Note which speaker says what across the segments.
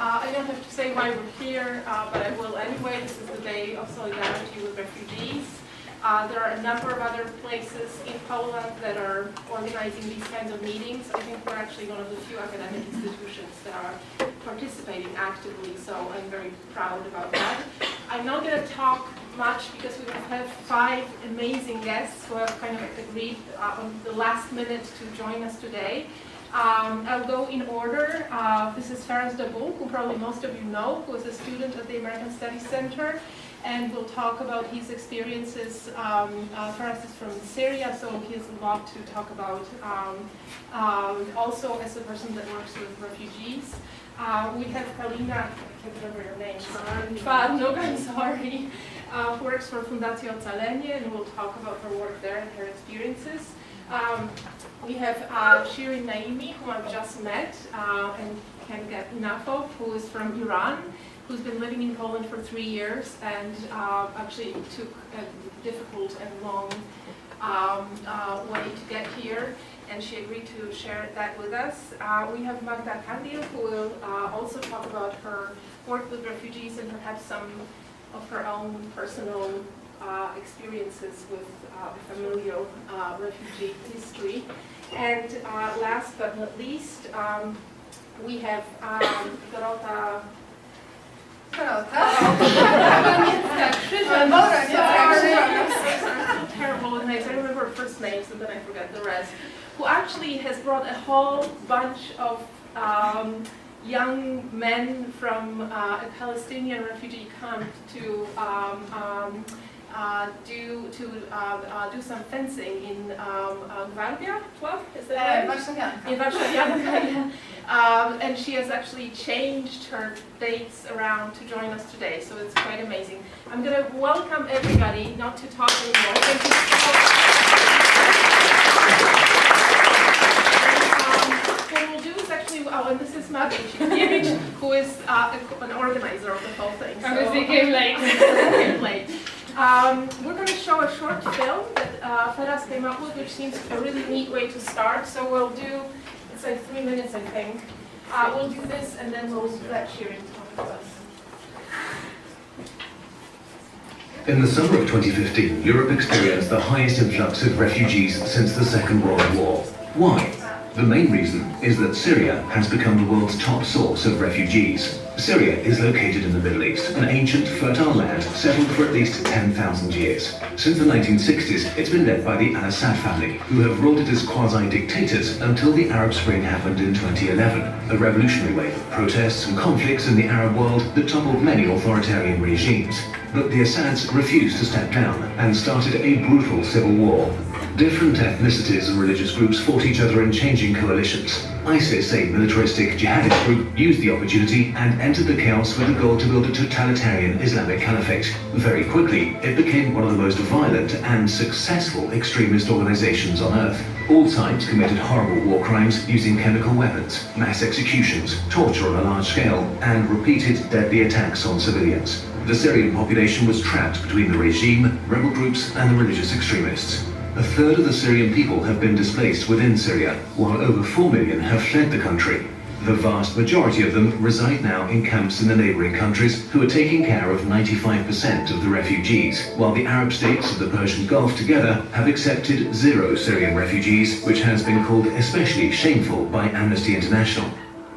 Speaker 1: I don't have to say why we're here, but I will anyway. This is the Day of Solidarity with Refugees. There are a number of other places in Poland that are organizing these kinds of meetings. I think we're actually one of the few academic institutions that are participating actively, so I'm very proud about that. I'm not going to talk much because we have 5 amazing guests who have kind of agreed on the last minute to join us today. I'll go in order. This is FERAS DABOUL, who probably most of you know, who is a student at the American Studies Center, and we'll talk about his experiences. FERAS is from Syria, so he has a lot to talk about, also as a person that works with refugees. We have KALINA, I can't remember your name, CZWARNÓG, I'm sorry, who works for Fundacja Ocalenie, and we'll talk about her work there and her experiences. We have SHIRIN NAEIMI, whom I've just met and can't get enough of, who is from Iran, who's been living in Poland for 3 years and actually took a difficult and long way to get here, and she agreed to share that with us. We have MAGDALENA QANDIL, who will also talk about her work with refugees and perhaps some of her own personal experiences with familial refugee history. And last but not least, we have DOROTA WORONIECKA-KRZYΖANOWSKA. Terrible with names. I remember her first names and then I forget the rest. Who actually has brought a whole bunch of young men from a Palestinian refugee camp to do some fencing in Warsaw, is that right? In Warsaw, and she has actually changed her dates around to join us today, so it's quite amazing. I'm going to welcome everybody, not to talk anymore. Thank you so much. What we'll do is actually, and this is Maciej, who is an organizer of the whole thing. So,
Speaker 2: Obviously came late.
Speaker 1: We're going to show a short film that FERAS came up with, which seems a really neat way to start. So we'll do, it's like 3 minutes, I think. We'll do this, and then we'll let SHIRIN talk to us.
Speaker 3: In the summer of 2015, Europe experienced the highest influx of refugees since the Second World War. Why? The main reason is that Syria has become the world's top source of refugees. Syria is located in the Middle East, an ancient, fertile land settled for at least 10,000 years. Since the 1960s, it's been led by the Al-Assad family, who have ruled it as quasi-dictators until the Arab Spring happened in 2011, a revolutionary wave of protests and conflicts in the Arab world that toppled many authoritarian regimes. But the Assads refused to step down and started a brutal civil war. Different ethnicities and religious groups fought each other in changing coalitions. ISIS, a militaristic jihadist group, used the opportunity and entered the chaos with the goal to build a totalitarian Islamic caliphate. Very quickly, it became one of the most violent and successful extremist organizations on earth. All sides committed horrible war crimes using chemical weapons, mass executions, torture on a large scale, and repeated deadly attacks on civilians. The Syrian population was trapped between the regime, rebel groups, and the religious extremists. A third of the Syrian people have been displaced within Syria, while over 4 million have fled the country. The vast majority of them reside now in camps in the neighboring countries, who are taking care of 95% of the refugees, while the Arab states of the Persian Gulf together have accepted 0 Syrian refugees, which has been called especially shameful by Amnesty International.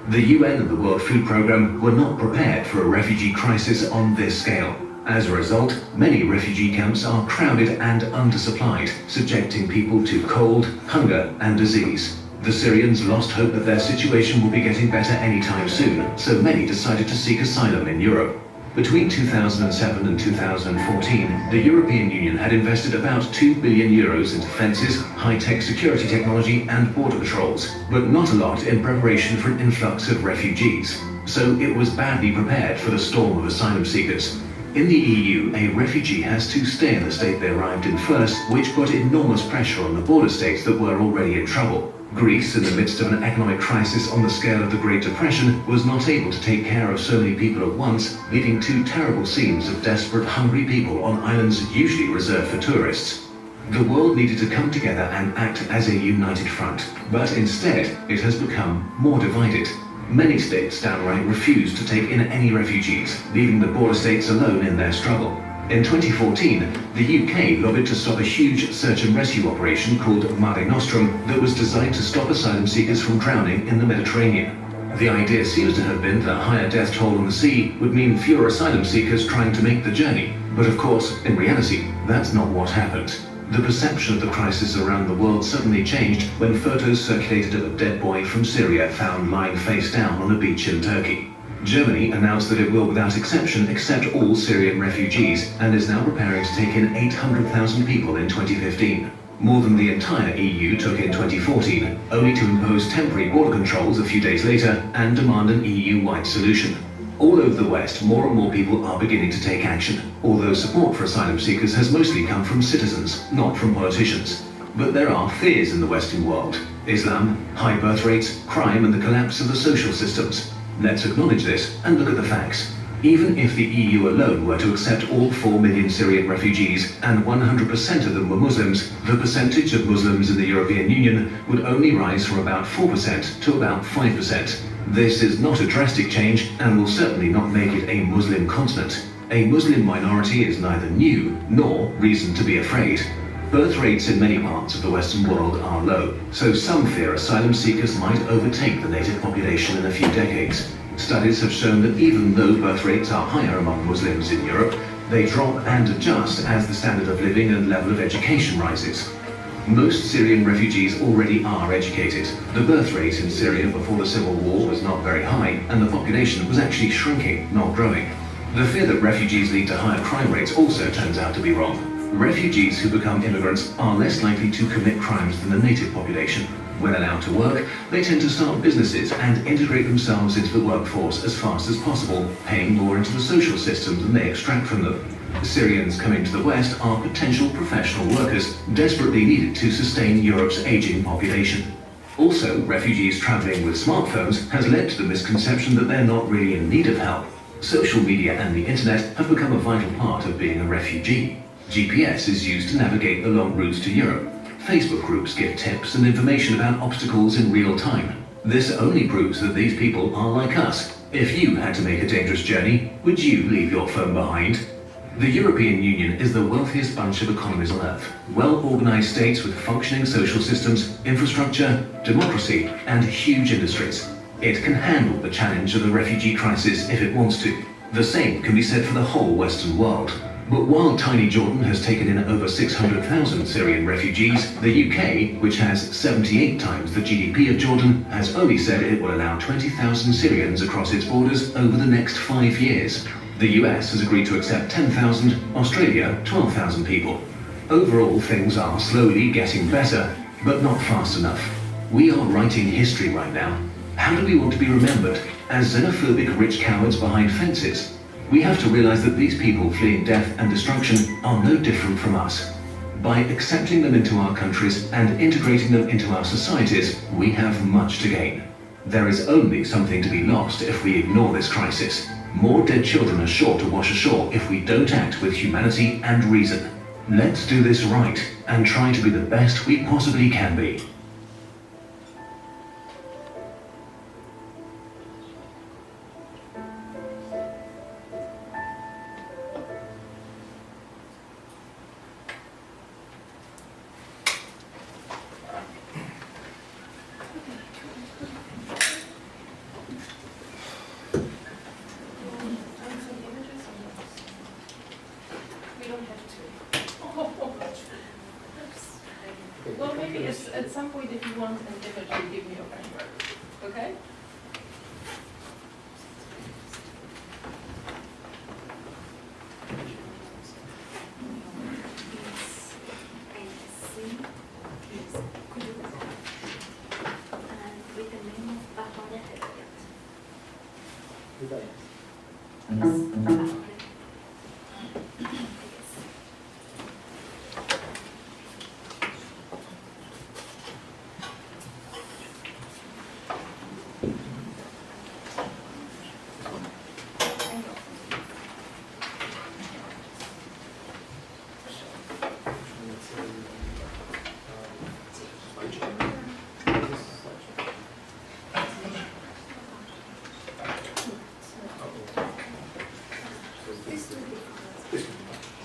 Speaker 3: The UN and the World Food Programme were not prepared for a refugee crisis on this scale. As a result, many refugee camps are crowded and undersupplied, subjecting people to cold, hunger, and disease. The Syrians lost hope that their situation will be getting better anytime soon, so many decided to seek asylum in Europe. Between 2007 and 2014, the European Union had invested about €2 billion into fences, high-tech security technology, and border patrols, but not a lot in preparation for an influx of refugees. So it was badly prepared for the storm of asylum seekers. In the EU, a refugee has to stay in the state they arrived in first, which put enormous pressure on the border states that were already in trouble. Greece, in the midst of an economic crisis on the scale of the Great Depression, was not able to take care of so many people at once, leading to terrible scenes of desperate, hungry people on islands usually reserved for tourists. The world needed to come together and act as a united front, but instead it has become more divided. Many states downright refused to take in any refugees, leaving the border states alone in their struggle. In 2014, the UK lobbied to stop a huge search and rescue operation called Mare Nostrum that was designed to stop asylum seekers from drowning in the Mediterranean. The idea seems to have been that a higher death toll on the sea would mean fewer asylum seekers trying to make the journey. But of course, in reality, that's not what happened. The perception of the crisis around the world suddenly changed when photos circulated of a dead boy from Syria found lying face down on a beach in Turkey. Germany announced that it will, without exception, accept all Syrian refugees and is now preparing to take in 800,000 people in 2015. More than the entire EU took in 2014, only to impose temporary border controls a few days later and demand an EU-wide solution. All over the West, more and more people are beginning to take action, although support for asylum seekers has mostly come from citizens, not from politicians. But there are fears in the Western world: Islam, high birth rates, crime and the collapse of the social systems. Let's acknowledge this and look at the facts. Even if the EU alone were to accept all 4 million Syrian refugees and 100% of them were Muslims, the percentage of Muslims in the European Union would only rise from about 4% to about 5%. This is not a drastic change and will certainly not make it a Muslim continent. A Muslim minority is neither new nor reason to be afraid. Birth rates in many parts of the Western world are low, so some fear asylum seekers might overtake the native population in a few decades. Studies have shown that even though birth rates are higher among Muslims in Europe, they drop and adjust as the standard of living and level of education rises. Most Syrian refugees already are educated. The birth rate in Syria before the civil war was not very high, and the population was actually shrinking, not growing. The fear that refugees lead to higher crime rates also turns out to be wrong. Refugees who become immigrants are less likely to commit crimes than the native population. When allowed to work, they tend to start businesses and integrate themselves into the workforce as fast as possible, paying more into the social systems than they extract from them. Syrians coming to the West are potential professional workers, desperately needed to sustain Europe's aging population. Also, refugees traveling with smartphones has led to the misconception that they're not really in need of help. Social media and the internet have become a vital part of being a refugee. GPS is used to navigate the long routes to Europe. Facebook groups give tips and information about obstacles in real time. This only proves that these people are like us. If you had to make a dangerous journey, would you leave your phone behind? The European Union is the wealthiest bunch of economies on earth. Well-organized states with functioning social systems, infrastructure, democracy, and huge industries. It can handle the challenge of the refugee crisis if it wants to. The same can be said for the whole Western world. But while tiny Jordan has taken in over 600,000 Syrian refugees, the UK, which has 78 times the GDP of Jordan, has only said it will allow 20,000 Syrians across its borders over the next 5 years. The US has agreed to accept 10,000, Australia 12,000 people. Overall, things are slowly getting better, but not fast enough. We are writing history right now. How do we want to be remembered? As xenophobic rich cowards behind fences? We have to realize that these people fleeing death and destruction are no different from us. By accepting them into our countries and integrating them into our societies, we have much to gain. There is only something to be lost if we ignore this crisis. More dead children are sure to wash ashore if we don't act with humanity and reason. Let's do this right and try to be the best we possibly can be.
Speaker 1: Well, maybe at some point, if you want an image, you give me your framework, okay?
Speaker 2: With the name of Bahare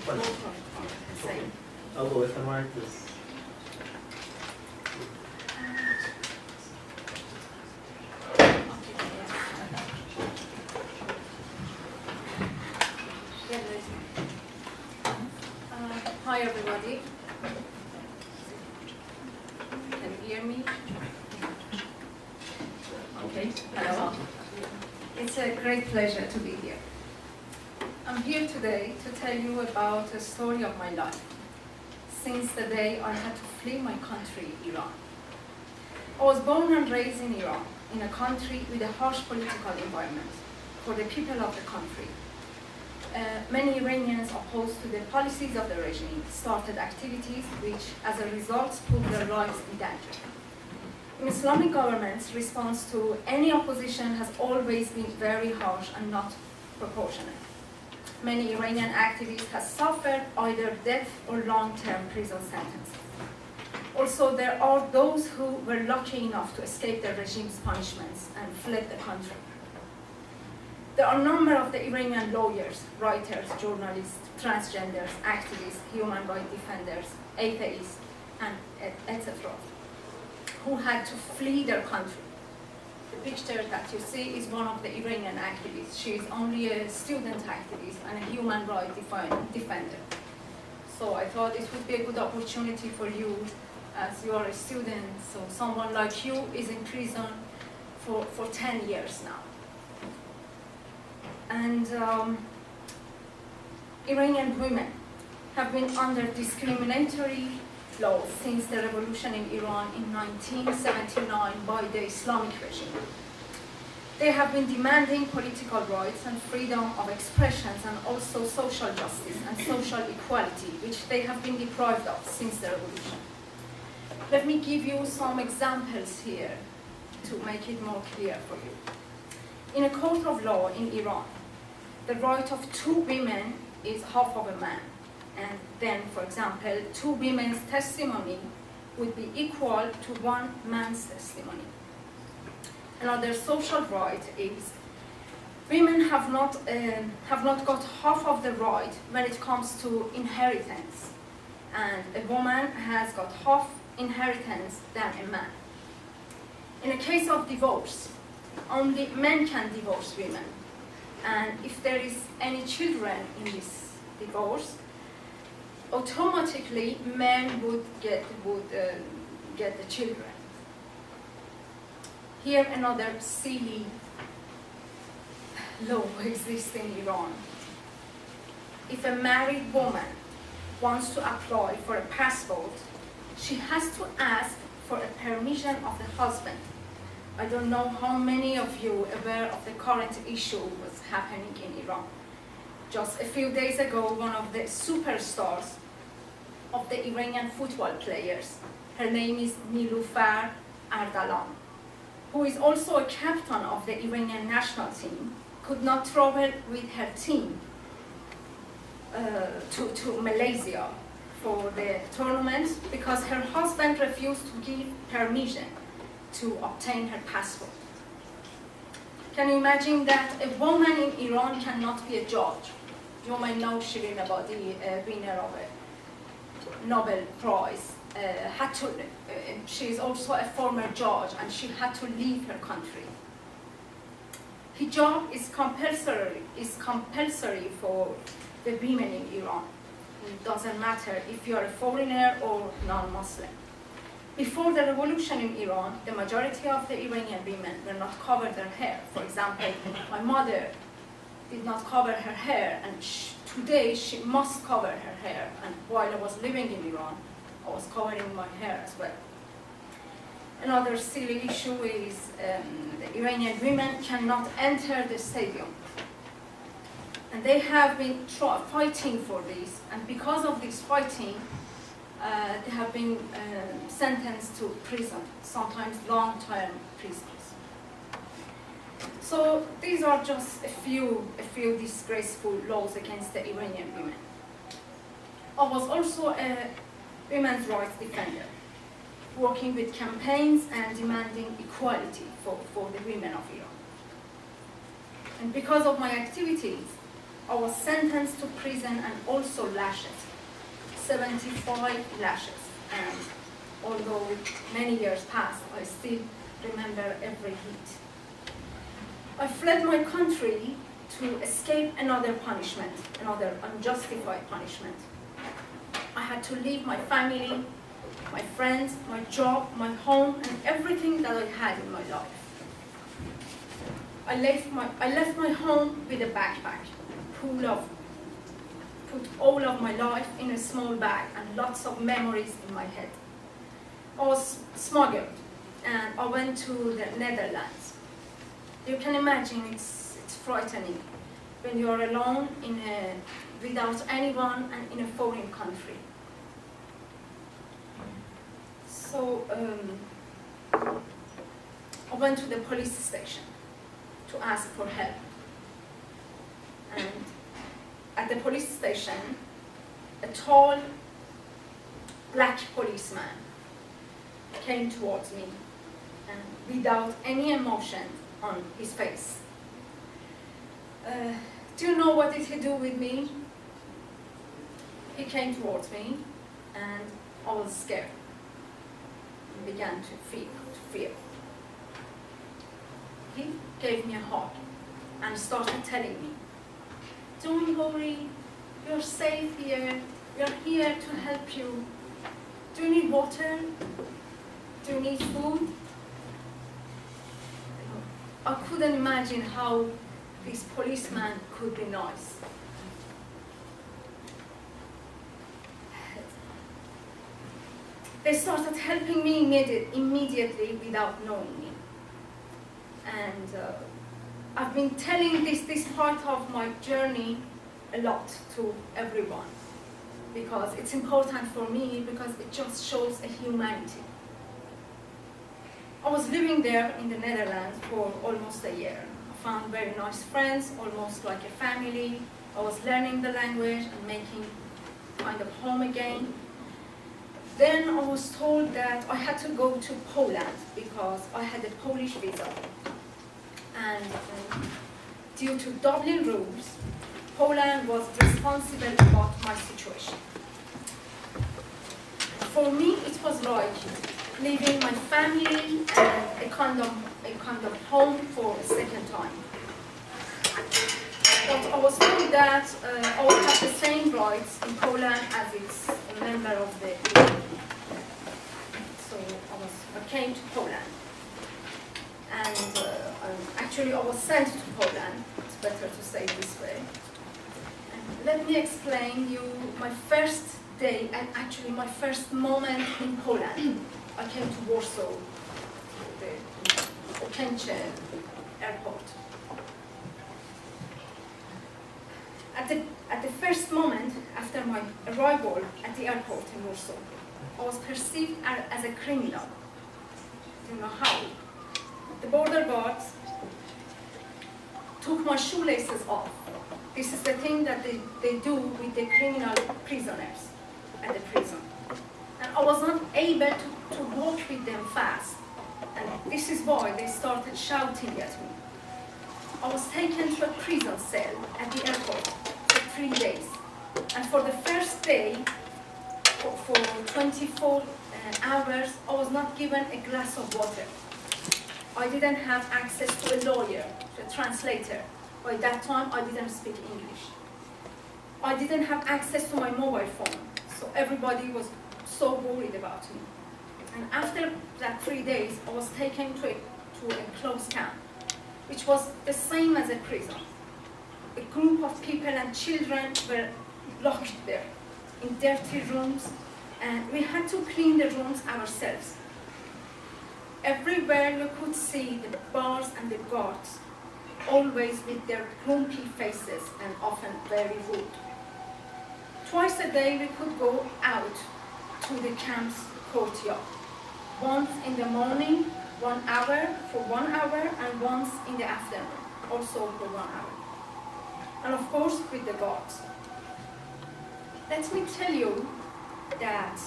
Speaker 2: I'll go with the mark.
Speaker 4: Hi everybody. Can you hear me? Okay, hello. It's a great pleasure to be here. I'm here today to tell you about a story of my life, since the day I had to flee my country, Iran. I was born and raised in Iran, in a country with a harsh political environment for the people of the country. Many Iranians opposed to the policies of the regime started activities which, as a result, put their lives in danger. In Islamic governments, response to any opposition has always been very harsh and not proportionate. Many Iranian activists have suffered either death or long-term prison sentences. Also, there are those who were lucky enough to escape the regime's punishments and fled the country. There are a number of the Iranian lawyers, writers, journalists, transgenders, activists, human rights defenders, atheists, and etc., who had to flee their country. The picture that you see is one of the Iranian activists. She is only a student activist and a human rights defender. So I thought it would be a good opportunity for you, as you are a student, so someone like you is in prison for 10 years now. And Iranian women have been under discriminatory laws since the revolution in Iran in 1979 by the Islamic regime. They have been demanding political rights and freedom of expressions and also social justice and social equality, which they have been deprived of since the revolution. Let me give you some examples here to make it more clear for you. In a court of law in Iran, the right of 2 women is half of a man. And then, for example, 2 women's testimony would be equal to 1 man's testimony. Another social right is women have not got half of the right when it comes to inheritance. And a woman has got half inheritance than a man. In a case of divorce, only men can divorce women. And if there is any children in this divorce, automatically men would get the children. Here another silly law exists in Iran. If a married woman wants to apply for a passport, she has to ask for a permission of the husband. I don't know how many of you are aware of the current issue was happening in Iran. Just a few days ago, one of the superstars of the Iranian football players, her name is Nilufar Ardalan, who is also a captain of the Iranian national team, could not travel with her team to Malaysia for the tournament because her husband refused to give permission to obtain her passport. Can you imagine that a woman in Iran cannot be a judge? You might know SHIRIN NAEIMI, winner of a Nobel Prize, she is also a former judge and she had to leave her country. Hijab is compulsory for the women in Iran. It doesn't matter if you are a foreigner or non-Muslim. Before the revolution in Iran, the majority of the Iranian women were not covered their hair. For example, my mother did not cover her hair, and today she must cover her hair. And while I was living in Iran, I was covering my hair as well. Another silly issue is the Iranian women cannot enter the stadium. And they have been fighting for this, and because of this fighting, they have been sentenced to prison, sometimes long-term prisons. So these are just a few disgraceful laws against the Iranian women. I was also a women's rights defender, working with campaigns and demanding equality for the women of Iran. And because of my activities, I was sentenced to prison and also lashes, 75 lashes. And although many years passed, I still remember every hit. I fled my country to escape another punishment, another unjustified punishment. I had to leave my family, my friends, my job, my home, and everything that I had in my life. I left my home with a backpack, put all of my life in a small bag and lots of memories in my head. I was smuggled and I went to the Netherlands. You can imagine it's frightening when you're alone without anyone and in a foreign country. So I went to the police station to ask for help. And at the police station, a tall black policeman came towards me and without any emotion on his face. Do you know what did he do with me? He came towards me and I was scared and began to fear. He gave me a hug and started telling me, "Don't worry, you're safe here, we're here to help you. Do you need water? Do you need food?" I couldn't imagine how this policeman could be nice. They started helping me immediately without knowing me. And I've been telling this part of my journey a lot to everyone because it's important for me because it just shows a humanity. I was living there in the Netherlands for almost a year. I found very nice friends, almost like a family. I was learning the language and making kind of home again. Then I was told that I had to go to Poland because I had a Polish visa. And due to Dublin rules, Poland was responsible about my situation. For me, it was like leaving my family and a kind of home for a second time. But I was told that I would have the same rights in Poland as it's a member of the EU. So I came to Poland. And actually I was sent to Poland, it's better to say it this way. And let me explain you my first day and actually my first moment in Poland. I came to Warsaw, the Ocalenie airport. At the first moment after my arrival at the airport in Warsaw, I was perceived as a criminal. Do you know how? The border guards took my shoelaces off. This is the thing that they do with the criminal prisoners at the prison. And I was not able to walk with them fast. And this is why they started shouting at me. I was taken to a prison cell at the airport for 3 days. And for the first day, for 24 hours, I was not given a glass of water. I didn't have access to a lawyer, to a translator. By that time, I didn't speak English. I didn't have access to my mobile phone, so everybody was so worried about me. And after that 3 days, I was taken to a closed camp, which was the same as a prison. A group of people and children were locked there in dirty rooms, and we had to clean the rooms ourselves. Everywhere you could see the bars and the guards, always with their grumpy faces and often very rude. Twice a day we could go out to the camp's courtyard. Once in the morning, 1 hour for 1 hour, and once in the afternoon, also for 1 hour. And of course with the guards. Let me tell you that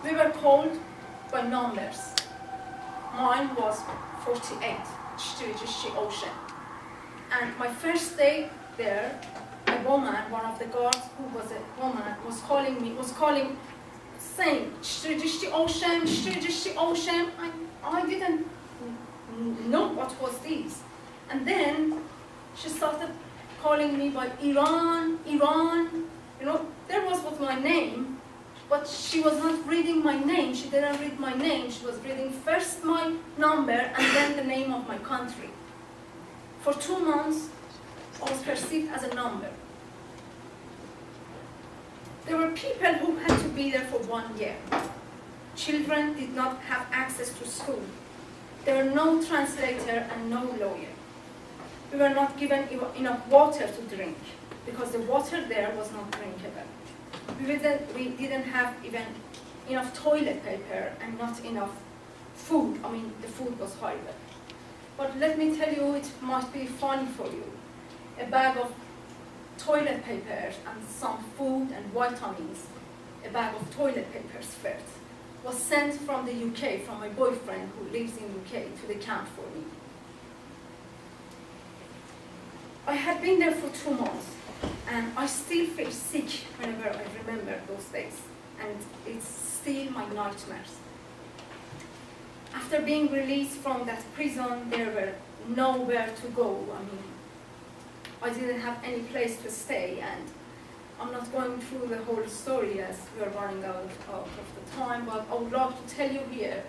Speaker 4: we were called by numbers. Mine was 48, 48 ocean. And my first day there, a woman, one of the guards who was a woman, was calling, saying, 48. I didn't know what was this. And then she started calling me by Iran. You know, there was my name, but she was not reading my name. She didn't read my name. She was reading first my number and then the name of my country. For 2 months, I was perceived as a number. There were people who had to be there for 1 year. Children did not have access to school. There were no translator and no lawyer. We were not given enough water to drink because the water there was not drinkable. We didn't have even enough toilet paper and not enough food. I mean, the food was horrible. But let me tell you, it might be funny for you. A bag of toilet papers and some food and vitamins, a bag of toilet papers first, was sent from the UK, from my boyfriend who lives in UK, to the camp for me. I had been there for 2 months, and I still feel sick whenever I remember those days, and it's still my nightmares. After being released from that prison, there were nowhere to go. I mean, I didn't have any place to stay, and I'm not going through the whole story as we are running out of the time, but I would like to tell you here,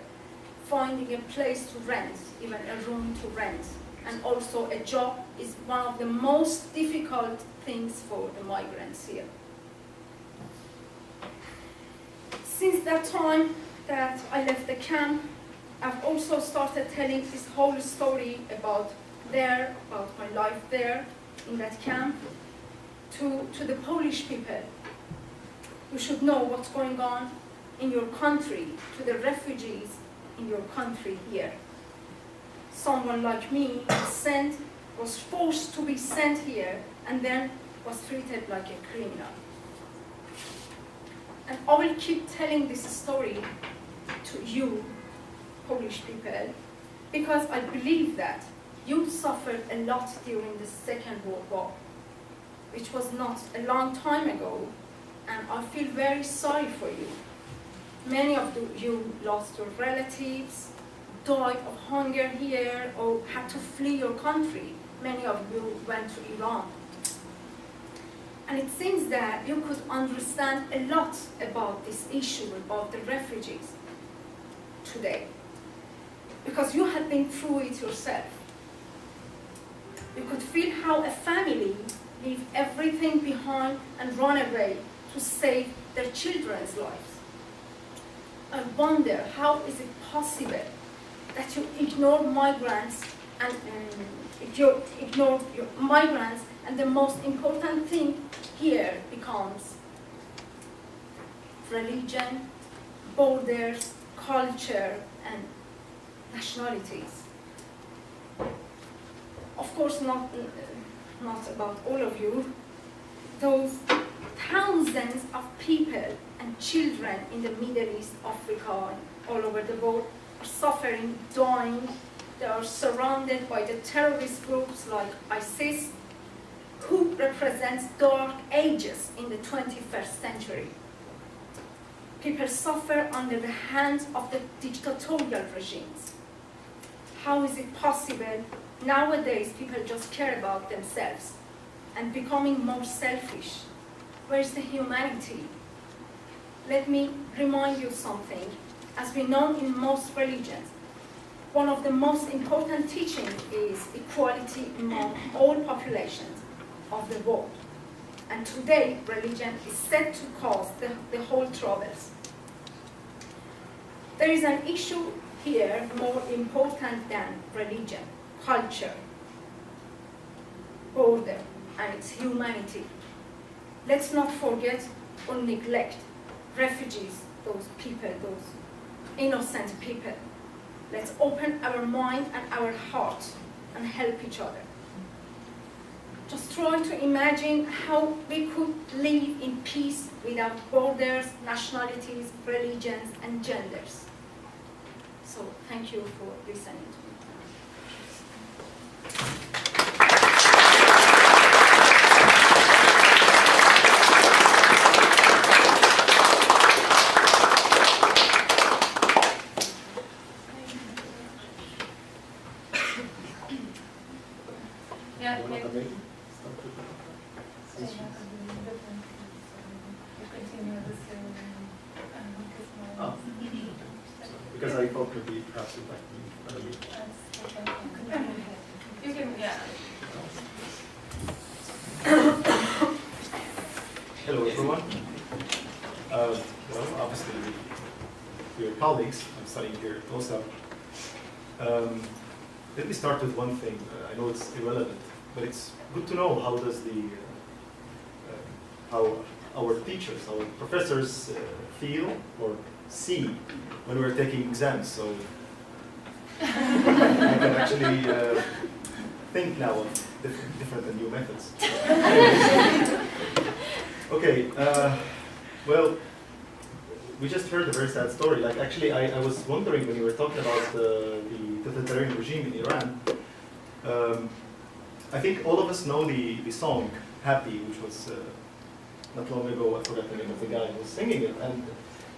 Speaker 4: finding a place to rent, even a room to rent, and also a job is one of the most difficult things for the migrants here. Since that time that I left the camp, I've also started telling this whole story about my life there in that camp to the Polish people who should know what's going on in your country, to the refugees in your country here. Someone like me was forced to be sent here and then was treated like a criminal. And I will keep telling this story to you, Polish people, because I believe that you suffered a lot during the Second World War, which was not a long time ago, and I feel very sorry for you. Many of you lost your relatives, died of hunger here, or had to flee your country. Many of you went to Iran. And it seems that you could understand a lot about this issue, about the refugees today, because you had been through it yourself. You could feel how a family leave everything behind and run away to save their children's lives. I wonder, how is it possible that you ignore migrants and and the most important thing here becomes religion, borders, culture, and nationalities. Of course, not about all of you. Those thousands of people and children in the Middle East, Africa, and all over the world are suffering, dying. They are surrounded by the terrorist groups like ISIS, who represents dark ages in the 21st century. People suffer under the hands of the dictatorial regimes. How is it possible nowadays people just care about themselves and becoming more selfish? Where is the humanity? Let me remind you something. As we know in most religions, one of the most important teachings is equality among all populations of the world. And today, religion is set to cause the whole troubles. There is an issue here more important than religion, culture, border, and its humanity. Let's not forget or neglect refugees, those people, those innocent people. Let's open our mind and our heart and help each other. Just try to imagine how we could live in peace without borders, nationalities, religions, and genders. So thank you for listening to me.
Speaker 2: because I thought maybe perhaps you'd like me early.
Speaker 1: You can, yeah.
Speaker 2: Hello, everyone. Well, obviously, we're colleagues. I'm studying here at Warsaw. Let me start with one thing. I know it's irrelevant, but it's good to know how does how our teachers, our professors feel or see when we're taking exams. So I can actually think now of different and new methods. Okay, well, we just heard a very sad story. Like, actually, I was wondering when you were talking about the totalitarian regime in Iran. I think all of us know the song "Happy," which was not long ago. I forgot the name of the guy who was singing it, and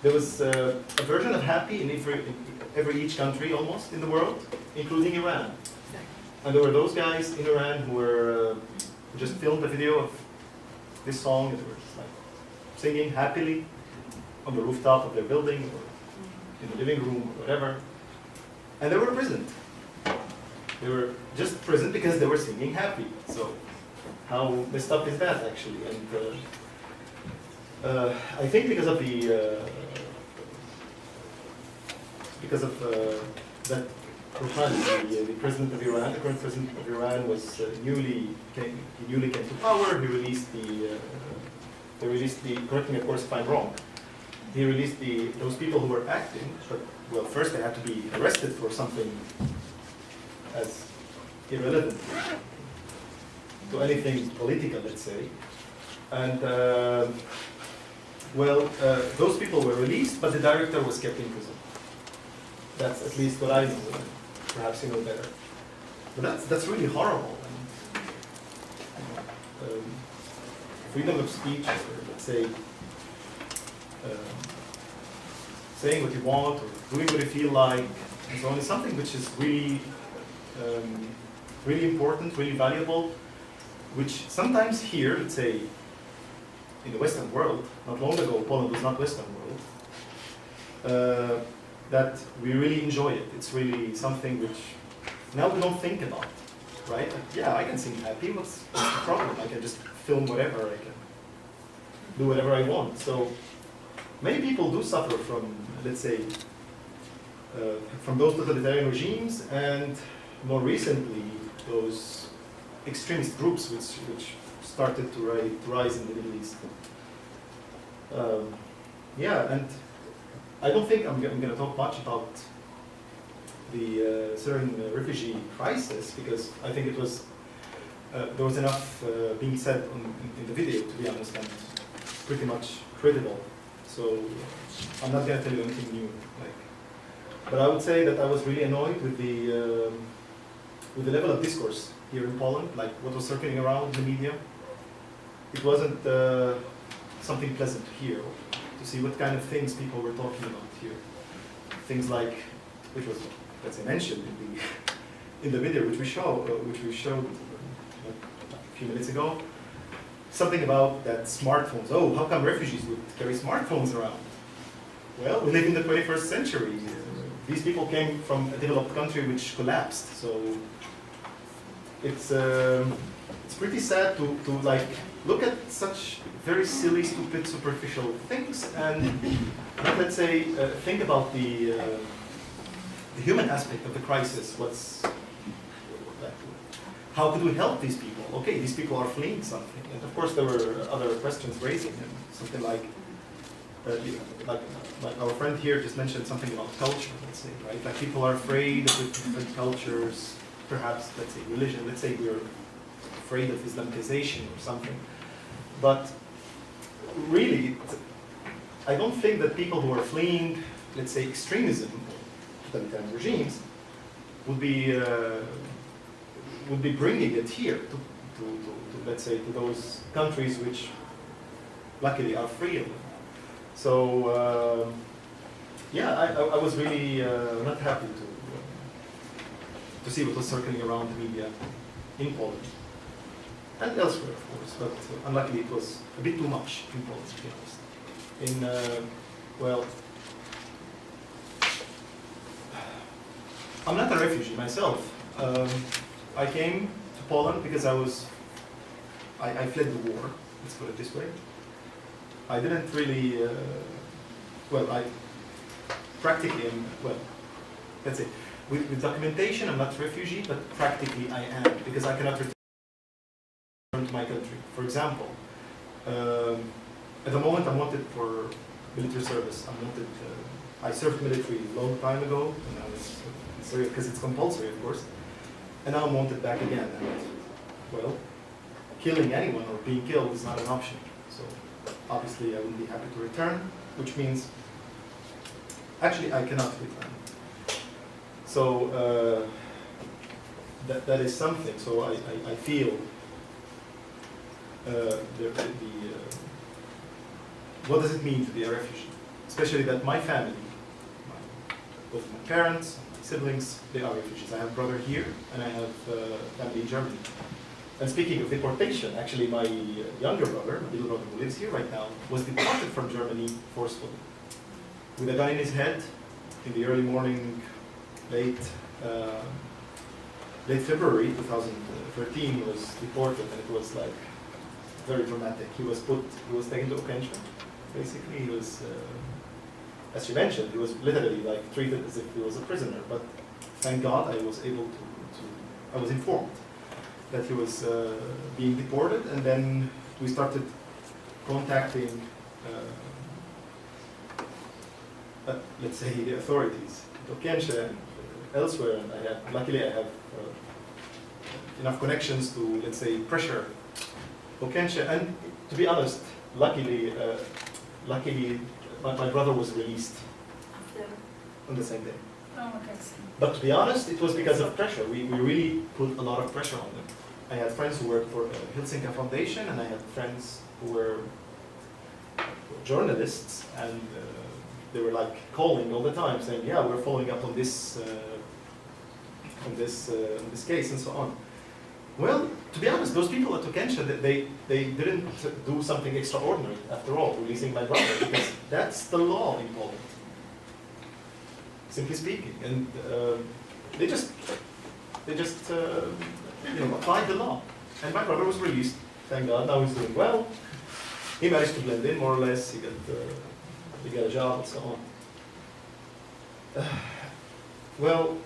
Speaker 2: there was a version of "Happy" in each country almost in the world, including Iran. And there were those guys in Iran who just filmed a video of this song, and they were just like singing happily on the rooftop of their building or in the living room or whatever. And they were imprisoned. They were just imprisoned because they were singing happy. So how messed up is that, actually? And I think because of that Rouhani, the president of Iran, the current president of Iran, was newly came to power. He released correct me of course if I'm wrong. He released those people who were acting, but well, first they had to be arrested for something as irrelevant to anything political, let's say. And those people were released, but the director was kept in prison. That's at least what I know. Perhaps you know better. But that's really horrible. And, freedom of speech, or let's say, saying what you want or doing what you feel like, and so on, is something which is really, really important, really valuable, which sometimes here, let's say, in the Western world, not long ago, Poland was not Western world, that we really enjoy it. It's really something which now we don't think about, right? Like, yeah, I can sing happy. What's the problem? I can just film whatever. I can do whatever I want. So many people do suffer from, let's say, from those totalitarian regimes, and more recently, those extremist groups which started to rise in the Middle East. Yeah, and I don't think I'm going to talk much about the Syrian refugee crisis, because I think it was there was enough being said in the video, to be honest, and pretty much credible. So I'm not going to tell you anything new. But I would say that I was really annoyed with the level of discourse here in Poland, like what was circulating around the media. It wasn't something pleasant to hear, to see what kind of things people were talking about here. Things like, which was, let's say, mentioned in the video, which we showed a few minutes ago. Something about that smartphones. Oh, how come refugees would carry smartphones around? Well, we live in the 21st century. These people came from a developed country which collapsed. So it's pretty sad to like look at such very silly, stupid, superficial things, and let's say think about the human aspect of the crisis. How could we help these people? Okay, these people are fleeing something, and of course there were other questions raising them. Something like our friend here just mentioned something about culture. Let's say, right? Like people are afraid of different cultures. Perhaps, let's say, religion. Let's say we're afraid of Islamization or something. But really, I don't think that people who are fleeing, let's say, extremism, totalitarian regimes, would be bringing it here to let's say, to those countries which, luckily, are free of them. So, yeah, I was really not happy to see what was circling around the media in Poland. And elsewhere, of course, but unluckily it was a bit too much in Poland, to be honest. I'm not a refugee myself. I came to Poland because I fled the war, let's put it this way. I didn't really, I practically am, let's say, with documentation I'm not a refugee, but practically I am, because I cannot return to my country. For example, at the moment I'm wanted for military service. I served military a long time ago, and I was in Syria because it's compulsory, of course. And now I'm wanted back again. And, well, killing anyone or being killed is not an option. So obviously I wouldn't be happy to return, which means actually I cannot return. So that is something. So I feel what does it mean to be a refugee? Especially that my family, both my parents, my siblings, they are refugees. I have a brother here, and I have family in Germany. And speaking of deportation, actually my younger brother, my little brother who lives here right now, was deported from Germany forcefully. With a gun in his head, in the early morning, late February 2013, he was deported, and it was like very dramatic. He was taken to Ocalenie. Basically, he was, as you mentioned, he was literally like treated as if he was a prisoner. But thank God I was able I was informed that he was being deported, and then we started contacting, let's say, the authorities, Ocalenie and elsewhere. And luckily I have enough connections to, let's say, pressure Ocalenie. And to be honest, luckily, my brother was released on the same day.
Speaker 4: Oh, okay.
Speaker 2: But to be honest, it was because of pressure. We really put a lot of pressure on them. I had friends who worked for Helsinki Foundation, and I had friends who were journalists, and they were like calling all the time, saying, "Yeah, we're following up on this case," and so on. Well, to be honest, those people at Ocalenie, they didn't do something extraordinary after all, releasing my brother, because that's the law in Poland, simply speaking. And they just applied the law. And my brother was released, thank God. Now he's doing well. He managed to blend in more or less. He got a job and so on. Well,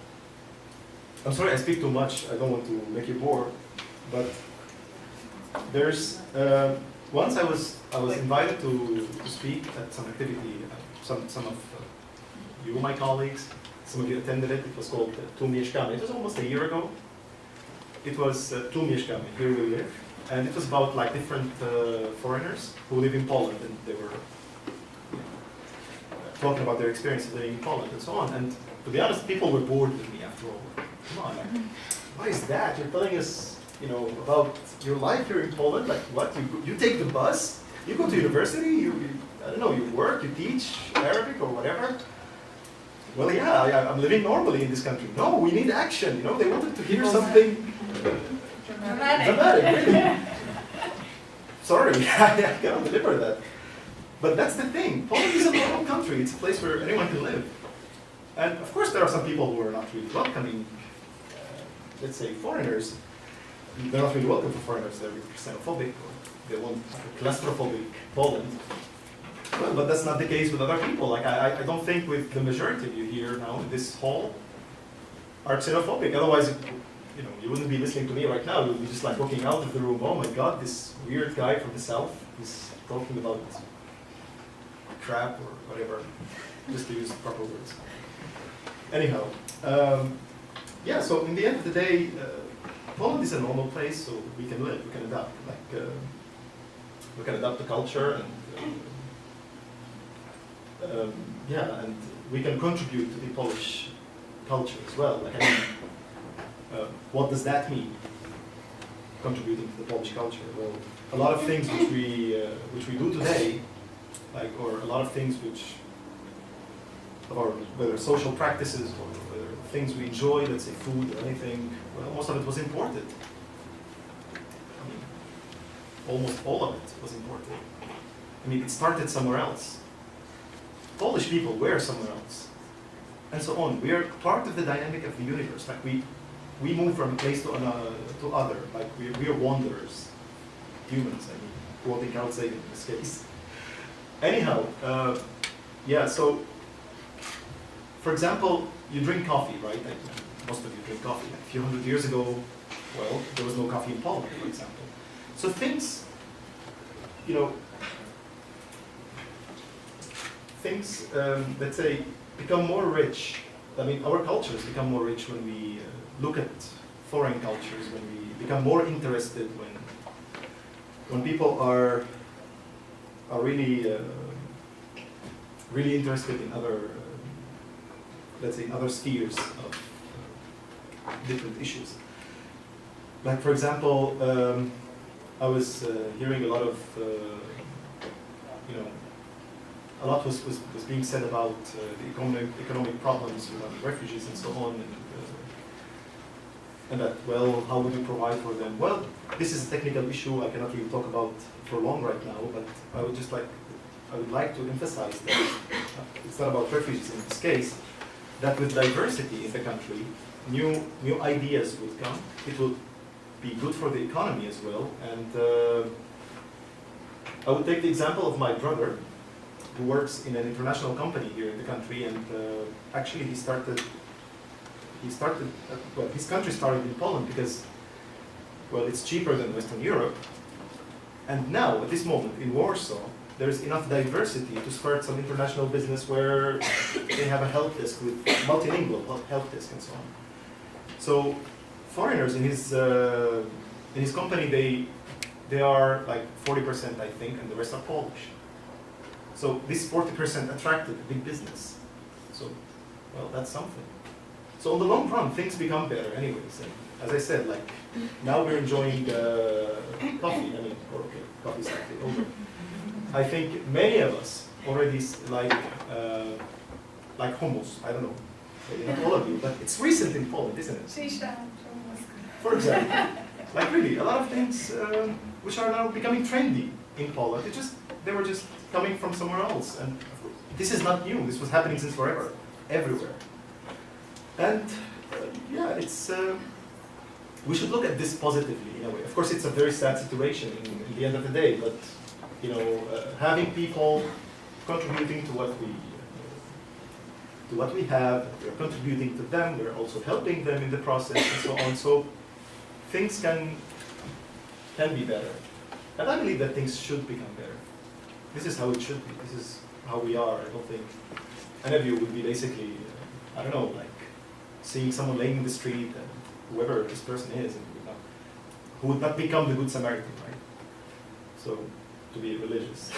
Speaker 2: I'm sorry I speak too much. I don't want to make you bored, but there's once I was invited to speak at some activity. Some of you, my colleagues, some of you attended it. It was called Tu Mieszkamy. It was almost a year ago. It was Tu Mieszkamy, Here We Live, and it was about like different foreigners who live in Poland, and they were talking about their experiences living in Poland and so on. And to be honest, people were bored with me after all. Come on, like, what is that? You're telling us, about your life here in Poland. Like, what? You take the bus? You go to university? I don't know. You work? You teach Arabic or whatever? Well, yeah, I'm living normally in this country. No, we need action. They wanted to hear something dramatic, really. Sorry, I cannot deliver that. But that's the thing. Poland is a normal country. It's a place where anyone can live. And of course, there are some people who are not really welcoming, let's say, foreigners. They're not really welcome for foreigners. They're xenophobic, or they want a claustrophobic Poland. Well, but that's not the case with other people. Like, I don't think with the majority of you here now in this hall are xenophobic. Otherwise, you wouldn't be listening to me right now. You would be just like walking out of the room. Oh my God, this weird guy from the south is talking about crap or whatever, just to use proper words. Anyhow, yeah. So in the end of the day, Poland is a normal place, so we can live, we can adapt. Like, we can adapt the culture, and yeah, and we can contribute to the Polish culture as well. Like, what does that mean? Contributing to the Polish culture. Well, a lot of things which we do today, or a lot of things whether social practices or whether things we enjoy, let's say food or anything, well, most of it was imported. I mean, almost all of it was imported. I mean, it started somewhere else. Polish people were somewhere else. and so on. We are part of the dynamic of the universe. Like we move from place to another, to other. Like we are wanderers, humans. I mean, quoting Carl Sagan in this case. Anyhow, yeah. So, for example, you drink coffee, right? Like, most of you drink coffee. Like, a few hundred years ago, well, there was no coffee in Poland, for example. So things, you know, things, let's say, become more rich. I mean, our cultures become more rich when we look at foreign cultures, when we become more interested, when people are really, really interested in other, let's say, in other spheres of different issues. Like, for example, I was hearing a lot of, you know, a lot was being said about the economic problems with refugees and so on, and that, well, how would you provide for them? Well, this is a technical issue I cannot really talk about for long right now, but I would like to emphasize that it's not about refugees in this case, that with diversity in the country, new ideas would come. It will be good for the economy as well, and I would take the example of my brother, who works in an international company here in the country, and actually he started, well, his country started in Poland because, well, it's cheaper than Western Europe, and now, at this moment, in Warsaw, there's enough diversity to start some international business where they have a help desk with multilingual help desk and so on. So, foreigners in his company, they are like 40%, I think, and the rest are Polish. So this 40% attracted a big business. So, well, that's something. So in the long run, things become better anyways. And as I said, like, now we're enjoying coffee. I mean, okay, coffee's slightly over. I think many of us already like hummus. I don't know, maybe not all of you, but it's recent in Poland, isn't it? For example, like really, a lot of things which are now becoming trendy in Poland. They were just coming from somewhere else, and this is not new. This was happening since forever, everywhere. And yeah, it's we should look at this positively in a way. Of course, it's a very sad situation in the end of the day, but you know, having people contributing to what we have, we're contributing to them. We're also helping them in the process, and so on. So things can be better, and I believe that things should become better. This is how it should be. This is how we are. I don't think any of you would be basically, I don't know, like seeing someone laying in the street and whoever this person is, and who would not become the Good Samaritan, right? So, to be religious.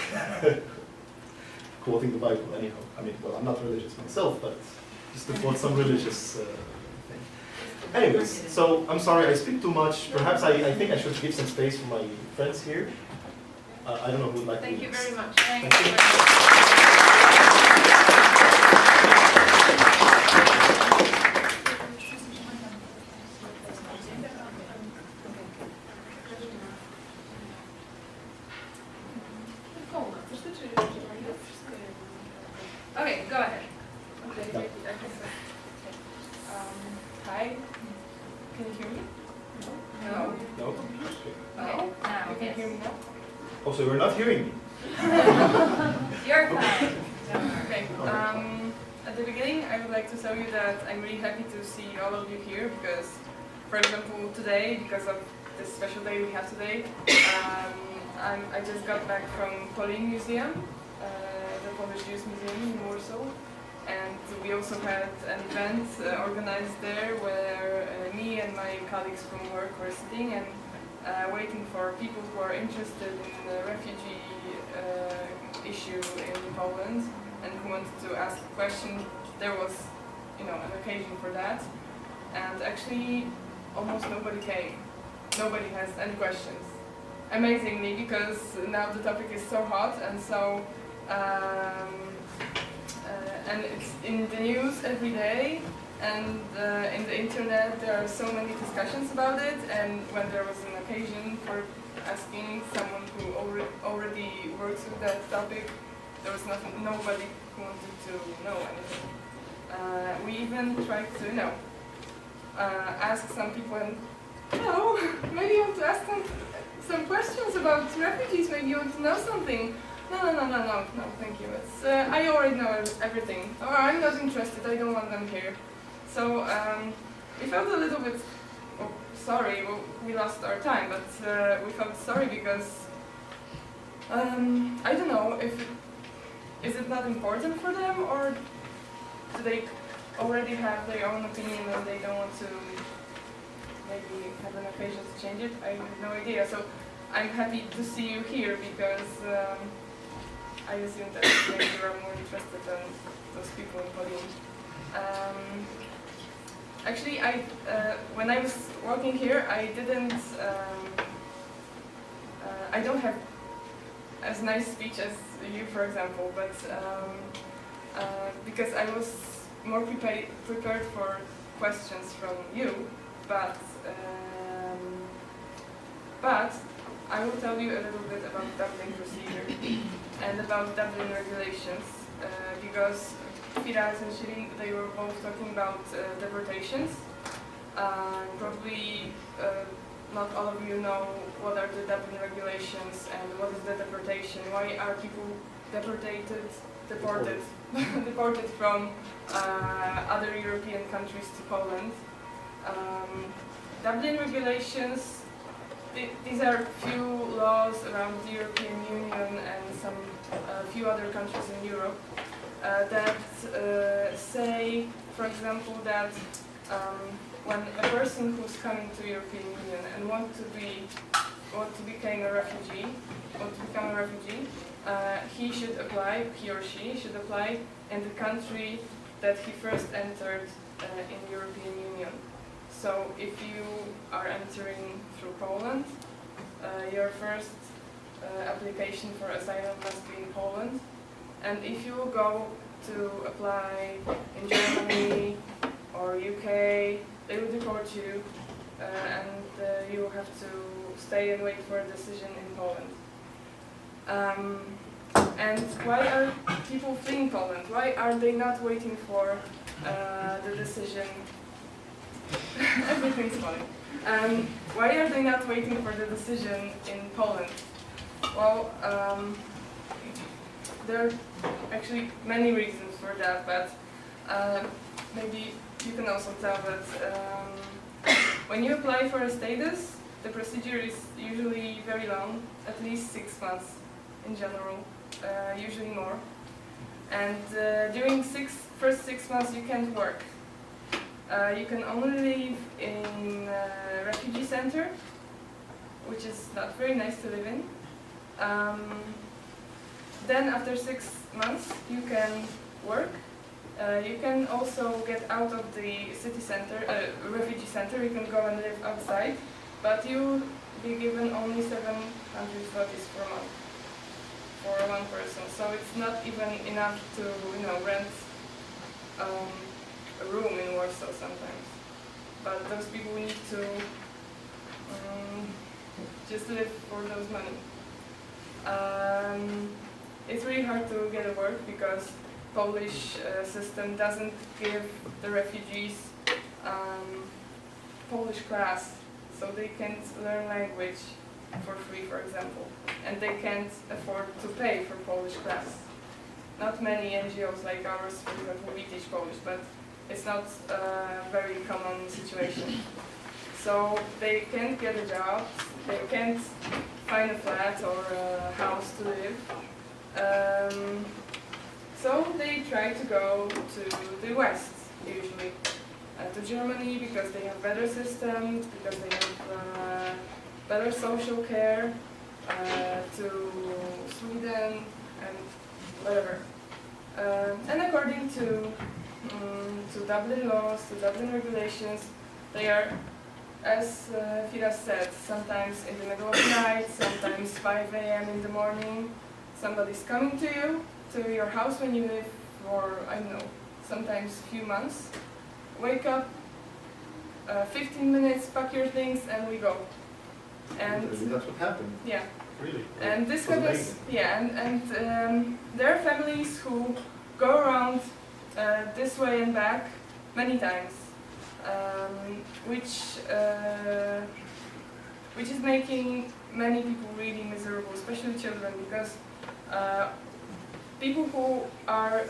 Speaker 2: Quoting the Bible, anyhow. I mean, well, I'm not religious myself, but just to quote some religious thing. Anyways, so I'm sorry I speak too much. Perhaps I think I should give some space for my friends here. I don't know who would like to do this.
Speaker 1: Thank you very much.
Speaker 2: Thank you.
Speaker 1: Okay, go ahead. Okay,
Speaker 2: No.
Speaker 1: Hi. Can you hear me? No.
Speaker 2: No?
Speaker 1: Okay.
Speaker 4: Now,
Speaker 1: You can hear me now?
Speaker 2: Oh, so you're not hearing me?
Speaker 4: You're fine.
Speaker 1: Okay. At the beginning, I would like to tell you that I'm really happy to see all of you here because, for example, today, because of this special day we have today, I just got back from Polin Museum, the Polish Jewish Museum in Warsaw, and we also had an event organized there where me and my colleagues from work were sitting and waiting for people who are interested in the refugee issue in Poland and who wanted to ask a question. There was, you know, an occasion for that, and actually almost nobody came. Nobody has any questions. Amazingly, because now the topic is so hot and so and it's in the news every day, and in the internet there are so many discussions about it, and when there was an occasion for asking someone who already works with that topic, there was nobody who wanted to know anything.
Speaker 5: We even tried to, ask some people, and maybe you want to ask them some questions about refugees. Maybe you want to know something. No, thank you. It's I already know everything. Or I'm not interested. I don't want them here. So we felt a little bit sorry. Well, we lost our time, but we felt sorry because I don't know if is it not important for them, or do they already have their own opinion and they don't want to maybe have an occasion to change it? I have no idea. So I'm happy to see you here because I assume that maybe you are more interested than those people in Poland. Actually, when I was working here, I didn't. I don't have as nice speech as you, for example, but because I was more prepared for questions from you, but I will tell you a little bit about Dublin procedure and about Dublin regulations, because FERAS and SHIRIN, they were both talking about deportations. Probably not all of you know what are the Dublin regulations and what is the deportation. Why are people deported from other European countries to Poland? Dublin regulations, these are few laws around the European Union and some few other countries in Europe that say, for example, that when a person who's coming to European Union and want to become a refugee, he or she should apply in the country that he first entered in European Union. So if you are entering through Poland, your first application for asylum must be in Poland. And if you go to apply in Germany or UK, they will deport you and you will have to stay and wait for a decision in Poland. And why are people fleeing Poland? Why are they not waiting for the decision? Everything's fine. Why are they not waiting for the decision in Poland? Well, there are actually many reasons for that, but maybe you can also tell that when you apply for a status, the procedure is usually very long, at least 6 months in general, usually more. And during first 6 months you can't work. You can only live in a refugee center, which is not very nice to live in. Then after 6 months you can work. You can also get out of the city center, refugee center. You can go and live outside, but you'll be given only 700 zlotys per month for one person. So it's not even enough to rent a room in Warsaw sometimes. But those people need to just live for those money. It's really hard to get a work because Polish system doesn't give the refugees Polish class, so they can't learn language for free, for example, and they can't afford to pay for Polish class. Not many NGOs like ours, for example, we teach Polish, but it's not a very common situation. So they can't get a job, they can't find a flat or a house to live. So they try to go to the West, usually. To Germany, because they have better systems, because they have better social care, to Sweden, and whatever. And according to Dublin laws, to Dublin regulations, they are, as FERAS said, sometimes in the middle of the night, sometimes 5 a.m. in the morning, somebody's coming to you, to your house when you live for, I don't know, sometimes a few months. Wake up, 15 minutes, pack your things, and we go. And
Speaker 2: that's what happened.
Speaker 5: Yeah.
Speaker 2: Really?
Speaker 5: And this happens. Yeah, and there are families who go around this way and back many times, which is making many people really miserable, especially children, because people who are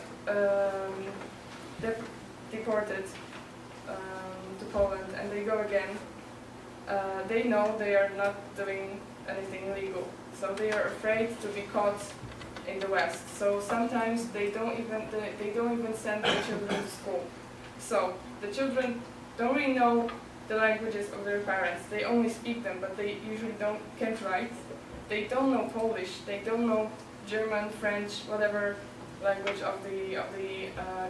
Speaker 5: deported to Poland and they go again, they know they are not doing anything illegal, so they are afraid to be caught in the West. So sometimes they don't even send their children to school. So the children don't really know the languages of their parents. They only speak them, but they usually can't write. They don't know Polish. They don't know German, French, whatever language of the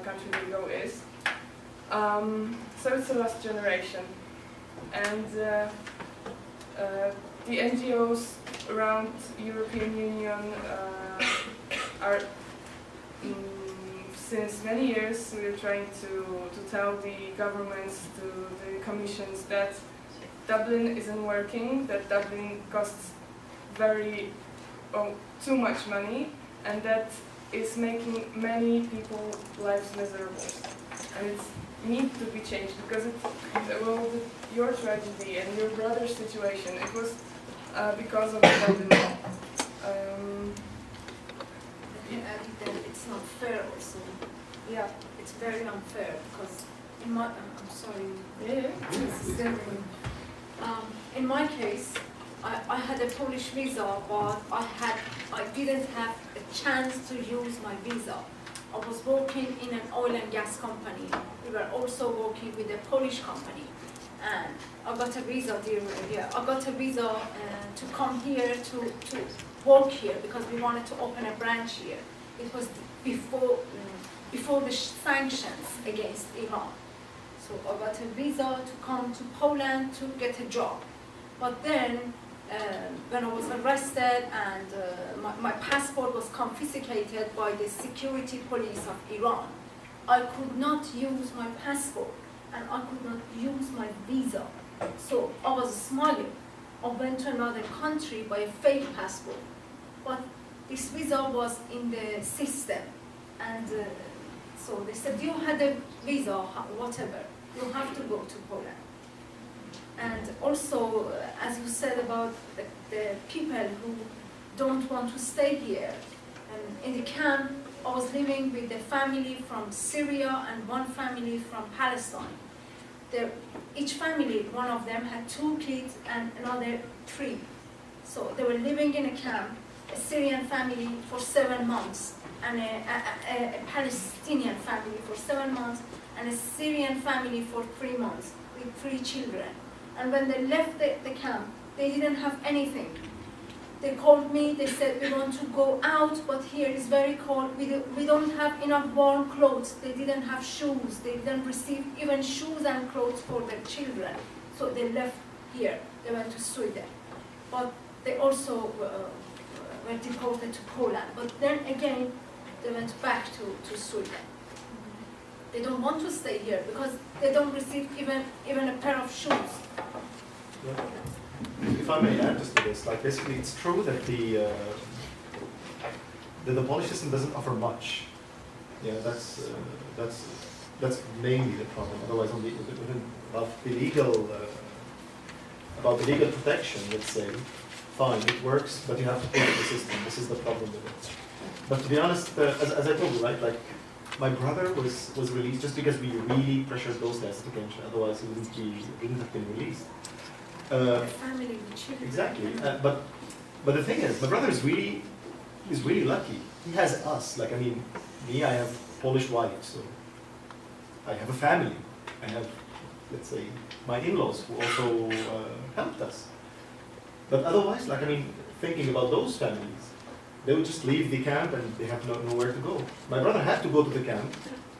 Speaker 5: country they go is. So it's a lost generation, and the NGOs around European Union are since many years we're trying to tell the governments, to the commissions, that Dublin isn't working, that Dublin costs too much money, and that is making many people's lives miserable. And it needs to be changed, because your tragedy and your brother's situation, it was because of the Dublin law.
Speaker 4: It's not fair also.
Speaker 5: Yeah.
Speaker 4: It's very unfair because I'm sorry.
Speaker 5: Yeah.
Speaker 4: In my case, I had a Polish visa, but I didn't have a chance to use my visa. I was working in an oil and gas company. We were also working with a Polish company, and I got a visa I got a visa to come here to work here because we wanted to open a branch here. It was before the sanctions against Iran. So I got a visa to come to Poland to get a job. But then, when I was arrested and my passport was confiscated by the security police of Iran, I could not use my passport and I could not use my visa. So I was smiling. I went to another country by a fake passport. But this visa was in the system, and so they said, you had a visa, whatever, you have to go to Poland. And also, as you said about the people who don't want to stay here, and in the camp, I was living with a family from Syria and one family from Palestine. Each family, one of them had 2 kids and another 3. So they were living in a camp, a Syrian family for 7 months, and a Palestinian family for 7 months, and a Syrian family for 3 months, with 3 children. And when they left the camp, they didn't have anything. They called me, they said, we want to go out, but here is very cold. We don't have enough warm clothes. They didn't have shoes. They didn't receive even shoes and clothes for their children. So they left here. They went to Sweden. But they also were deported to Poland. But then again, they went back to Sweden. They don't want to stay here because they don't receive even a pair of shoes.
Speaker 2: Yeah. If I may add just to this, like basically it's true that the Polish system doesn't offer much. Yeah, that's mainly the problem. Otherwise, on about the legal protection, let's say, fine, it works, but you have to pay for the system. This is the problem with it. But to be honest, as I told you, right, like my brother was released just because we really pressured those guys to detention. Otherwise, he wouldn't have been released.
Speaker 4: Family with children.
Speaker 2: Exactly, but the thing is, my brother is really lucky. He has us. Like, I mean, me, I have Polish wife, so I have a family. I have, let's say, my in-laws who also helped us. But otherwise, like, I mean, thinking about those families, they would just leave the camp and they have nowhere to go. My brother had to go to the camp,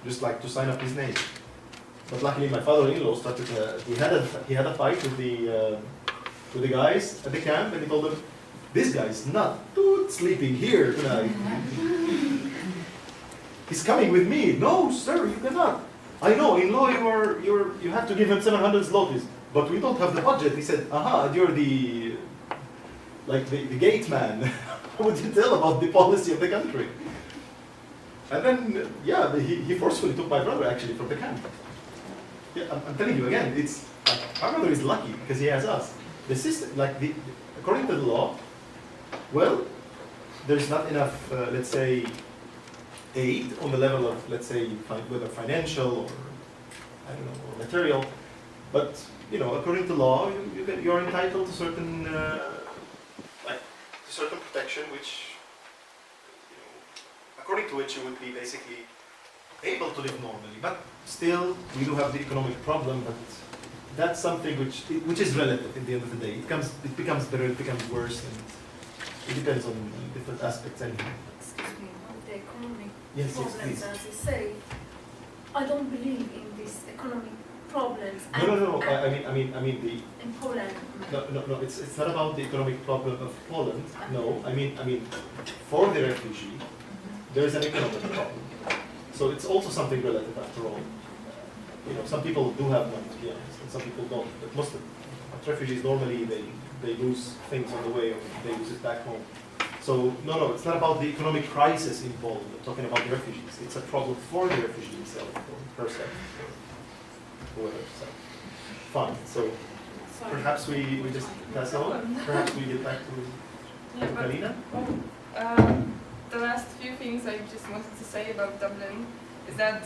Speaker 2: just like to sign up his name. But luckily, my father-in-law started. He had a fight with the guys at the camp, and he told them, "This guy is not sleeping here tonight. He's coming with me." "No, sir, you cannot." "I know. In law, you have to give him 700 zlotys, but we don't have the budget." He said, "Aha, you're the gate man. What would you tell about the policy of the country?" And then, yeah, he forcefully took my brother actually from the camp. Yeah, I'm telling you again, it's my brother is lucky because he has us. The system, like according to the law, well, there's not enough, let's say, aid on the level of, let's say, whether financial or I don't know, or material, but you know, according to law, you're entitled to certain, certain protection, which, you know, according to which you would be basically able to live normally. But still, we do have the economic problem. But that's something which is relative. At the end of the day, it becomes better, it becomes worse, and it depends on different aspects. Anyway.
Speaker 4: Excuse me, on the economic
Speaker 2: Yes,
Speaker 4: problems,
Speaker 2: please.
Speaker 4: as you say, I don't believe in these economic problems.
Speaker 2: No. I mean the.
Speaker 4: In Poland.
Speaker 2: No. It's not about the economic problem of Poland. No, I mean, for the refugee, there is an economic problem. So it's also something relative after all. You know, some people do have money, to be honest, and some people don't. But most of refugees normally they lose things on the way, or they lose it back home. So no, it's not about the economic crisis in Poland. I'm talking about the refugees. It's a problem for the refugee himself, or herself, or whoever. So fine. So perhaps we just pass on. Perhaps we get back to KALINA.
Speaker 5: The last few things I just wanted to say about Dublin is that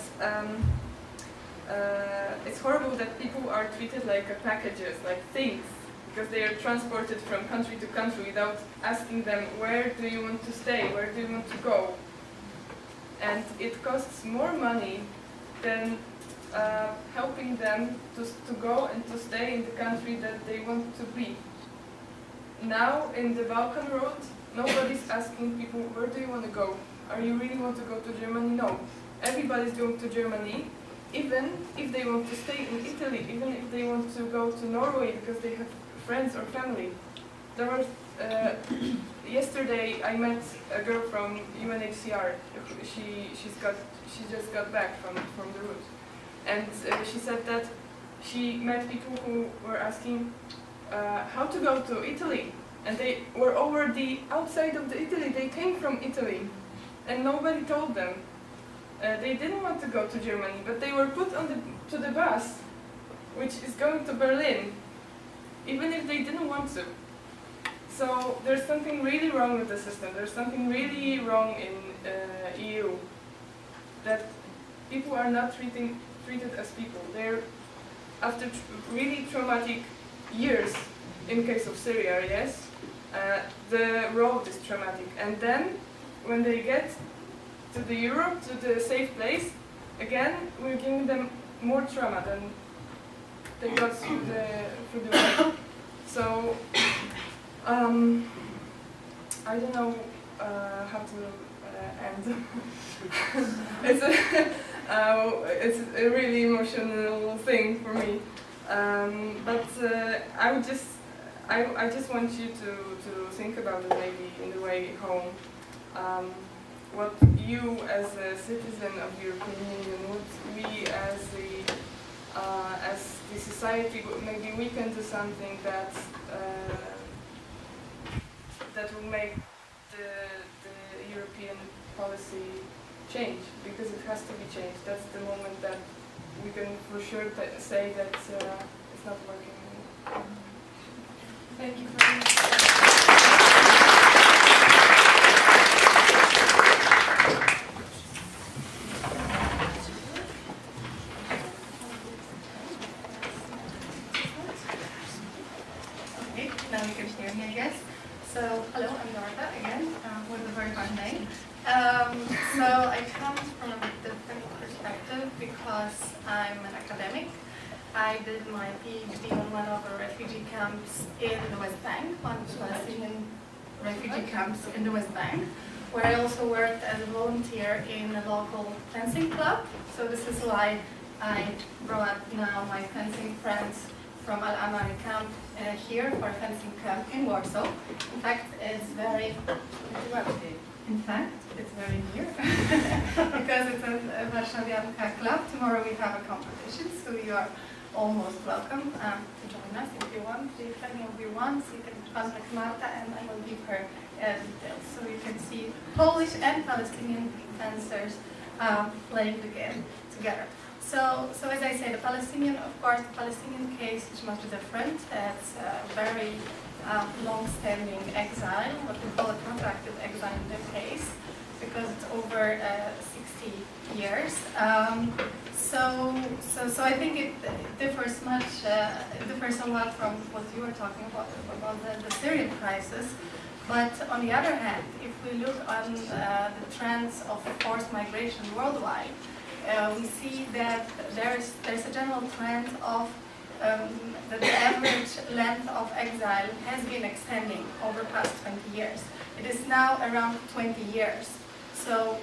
Speaker 5: it's horrible that people are treated like packages, like things, because they are transported from country to country without asking them, where do you want to stay, where do you want to go? And it costs more money than helping them to go and to stay in the country that they want to be. Now, in the Balkan road, nobody's asking people, where do you want to go? Are you really want to go to Germany? No. Everybody's going to Germany, even if they want to stay in Italy, even if they want to go to Norway because they have friends or family. There was, yesterday I met a girl from UNHCR. She just got back from the route. And she said that she met people who were asking how to go to Italy. And they were already outside of the Italy. They came from Italy, and nobody told them. They didn't want to go to Germany, but they were put on to the bus, which is going to Berlin, even if they didn't want to. So there's something really wrong with the system. There's something really wrong in EU, that people are not treated as people. They're, after really traumatic years, in case of Syria, yes, the road is traumatic. And then, when they get to the Europe, to the safe place, again, we're giving them more trauma than they got through the way. So, I don't know how to end. It's a really emotional thing for me. But I just want you to think about it maybe in the way home. What you as a citizen of the European Union, what we as the society, maybe we can do something that will make the European policy change, because it has to be changed. That's the moment that we can for sure say that it's not working anymore.
Speaker 1: Thank you very much.
Speaker 6: Okay, now you can hear me, I guess. So, hello, I'm Dorota again, with a very hard name. So I come from a different perspective because I'm an academic. I did my PhD on one of the refugee camps in the West Bank, one of the Palestinian refugee camps in the West Bank, where I also worked as a volunteer in a local fencing club. So this is why I brought now my fencing friends from Al-Amari camp here for a fencing camp in Warsaw. In fact, it's very near because it's a Warszawianka club. Tomorrow we have a competition, so you are almost welcome to join us if you want. If any of you want, you can contact Marta and I will give her details. So you can see Polish and Palestinian fencers playing the game together. So as I say, the Palestinian, of course, the Palestinian case is much different. It's a very long-standing exile, what we call a contracted exile in their case, because it's over 60 years. So I think it differs much, it differs a lot from what you were talking about the Syrian crisis. But on the other hand, if we look on the trends of forced migration worldwide, we see that there's a general trend of that the average length of exile has been extending over the past 20 years. It is now around 20 years. So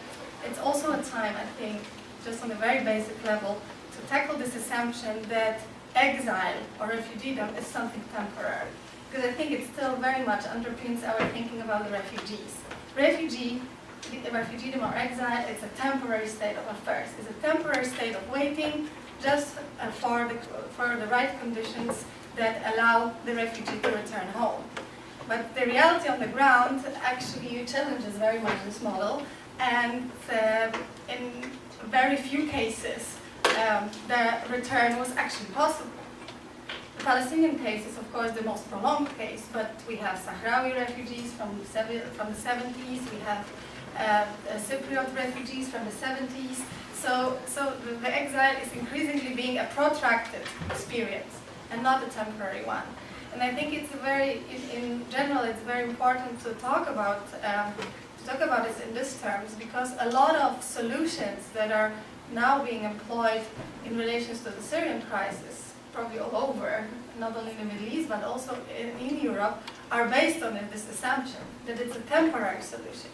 Speaker 6: it's also a time, I think, just on a very basic level, to tackle this assumption that exile or refugeedom is something temporary. Because I think it still very much underpins our thinking about the refugees. Refugeedom or exile, it's a temporary state of affairs. It's a temporary state of waiting just for the right conditions that allow the refugee to return home. But the reality on the ground actually challenges very much this model, and in very few cases the return was actually possible. The Palestinian case is, of course, the most prolonged case, but we have Sahrawi refugees from the 70s, we have Cypriot refugees from the 70s. So the exile is increasingly being a protracted experience and not a temporary one. And I think it's in general, it's very important to talk about this in these terms, because a lot of solutions that are now being employed in relation to the Syrian crisis, probably all over, not only in the Middle East, but also in Europe, are based on this assumption that it's a temporary solution.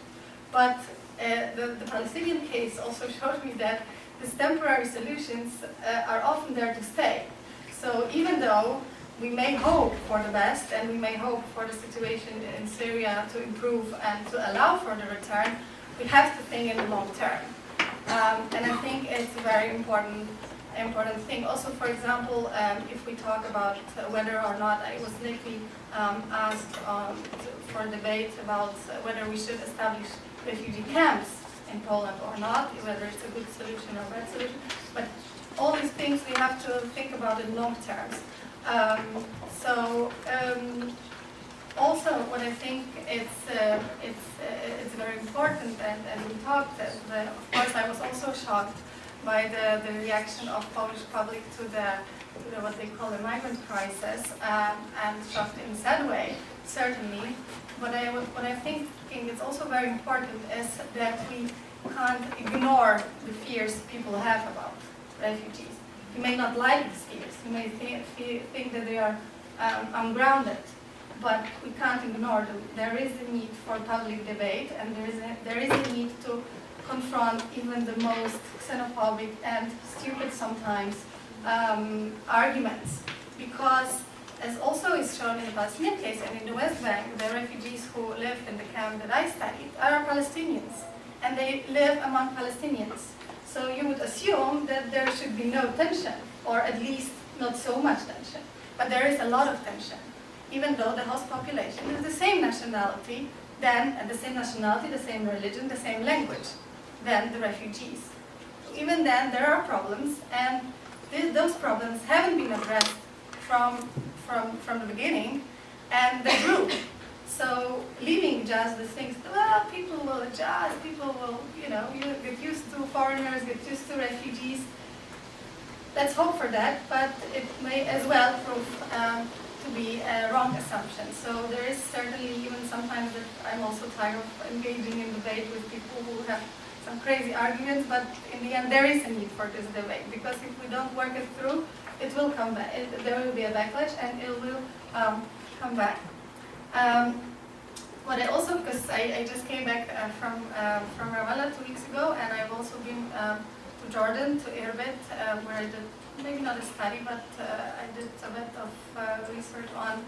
Speaker 6: But the Palestinian case also showed me that these temporary solutions are often there to stay. So even though we may hope for the best, and we may hope for the situation in Syria to improve and to allow for the return, we have to think in the long term. And I think it's a very important thing. Also, for example, if we talk about whether or not, I was lately asked for a debate about whether we should establish refugee camps in Poland or not, whether it's a good solution or a bad solution. But all these things we have to think about in long terms. Also, what I think it's very important, and we talked, of course, I was also shocked by the reaction of Polish public to what they call the migrant crisis, and shocked in a sad way, certainly. But what I think it's also very important is that we can't ignore the fears people have about refugees. You may not like these fears. You may think that they are ungrounded, but we can't ignore them. There is a need for public debate, and there is a need to confront even the most xenophobic and stupid sometimes arguments, because as also is shown in the Palestinian case and in the West Bank, the refugees who live in the camp that I studied are Palestinians, and they live among Palestinians. So you would assume that there should be no tension, or at least not so much tension. But there is a lot of tension, even though the host population is the same nationality, the same religion, the same language than the refugees. Even then, there are problems, and those problems haven't been addressed from the beginning, and they grew. So leaving just the things, well, people will adjust, people will, you get used to foreigners, get used to refugees. Let's hope for that, but it may as well prove to be a wrong assumption. So there is certainly, even sometimes, that I'm also tired of engaging in debate with people who have some crazy arguments, but in the end there is a need for this debate, because if we don't work it through, it will come back. There will be a backlash, and it will come back. What I also, because I just came back from Ramallah 2 weeks ago, and I've also been to Jordan, to Irbit, where I did maybe not a study, but I did a bit of research on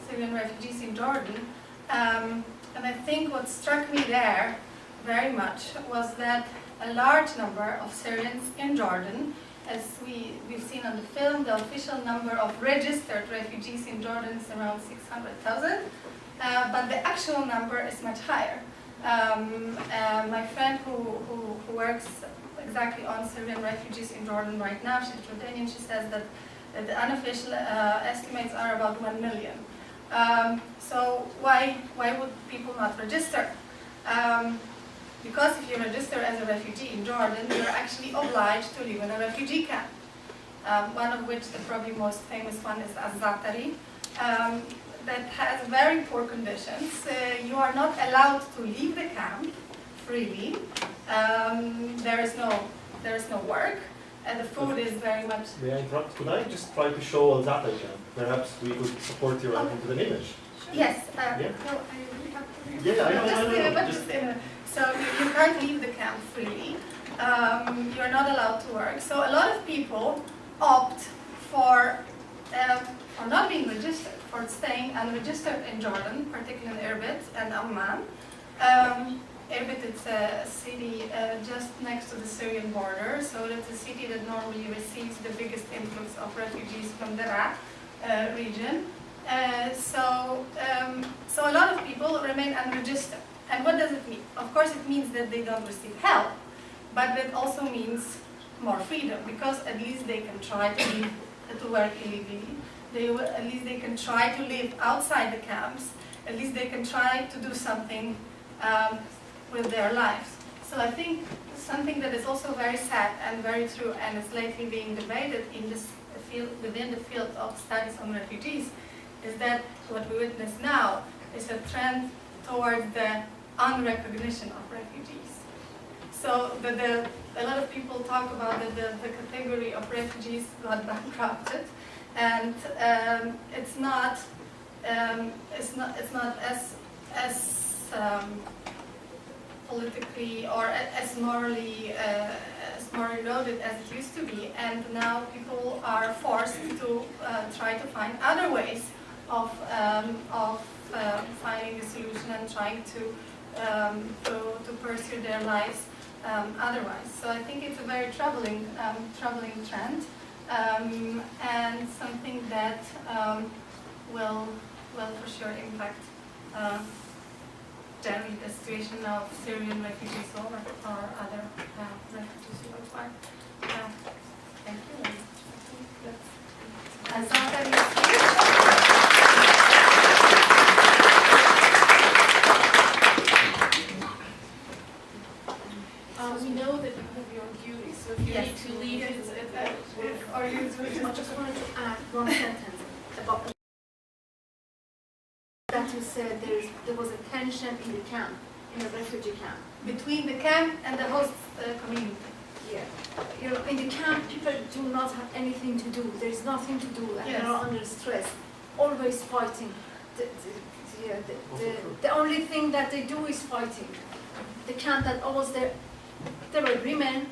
Speaker 6: Syrian refugees in Jordan. And I think what struck me there very much was that a large number of Syrians in Jordan, as we've seen on the film, the official number of registered refugees in Jordan is around 600,000, but the actual number is much higher. My friend who works exactly on Syrian refugees in Jordan right now, she's Jordanian, she says that the unofficial estimates are about 1 million. So why would people not register? Because if you register as a refugee in Jordan, you're actually obliged to live in a refugee camp. One of which, the probably most famous one, is Al-Zatari, that has very poor conditions. You are not allowed to leave the camp freely. There is no work. The food is very much...
Speaker 2: May I interrupt? Could I just try to show Al-Zatari camp? Perhaps we could support your argument with an image.
Speaker 6: Yes.
Speaker 2: Yeah.
Speaker 6: No, I really have to...
Speaker 2: Yeah, I know.
Speaker 6: So you can't leave the camp freely. You're not allowed to work. So a lot of people opt for not being registered, for staying unregistered in Jordan, particularly in Irbit and Amman. Irbit is a city just next to the Syrian border, so it's a city that normally receives the biggest influx of refugees from the Raqqa region. So a lot of people remain unregistered. And what does it mean? Of course it means that they don't receive help, but it also means more freedom, because at least they can try to work illegally. At least they can try to live outside the camps. At least they can try to do something with their lives. So I think something that is also very sad and very true, and is lately being debated in this field, within the field of studies on refugees, is that what we witness now is a trend towards the unrecognition of refugees. So a lot of people talk about that the category of refugees got bankrupted, and it's not as politically or as morally loaded as it used to be, and now people are forced to try to find other ways of finding a solution and trying to pursue their lives otherwise. So I think it's a very troubling trend, and something that will for sure impact generally the situation of Syrian refugees or other refugees worldwide. Thank you. I think
Speaker 1: we know that you have your duties, so if you
Speaker 6: Yes.
Speaker 1: need to leave,
Speaker 7: I just wanted to add one sentence about that you said there was a tension in the camp, in the refugee camp.
Speaker 6: between the camp and the host community.
Speaker 7: Yeah. You know, in the camp, people do not have anything to do. There is nothing to do, and
Speaker 6: Yes.
Speaker 7: they are under stress, always fighting. The only thing that they do is fighting. The camp that I was there were women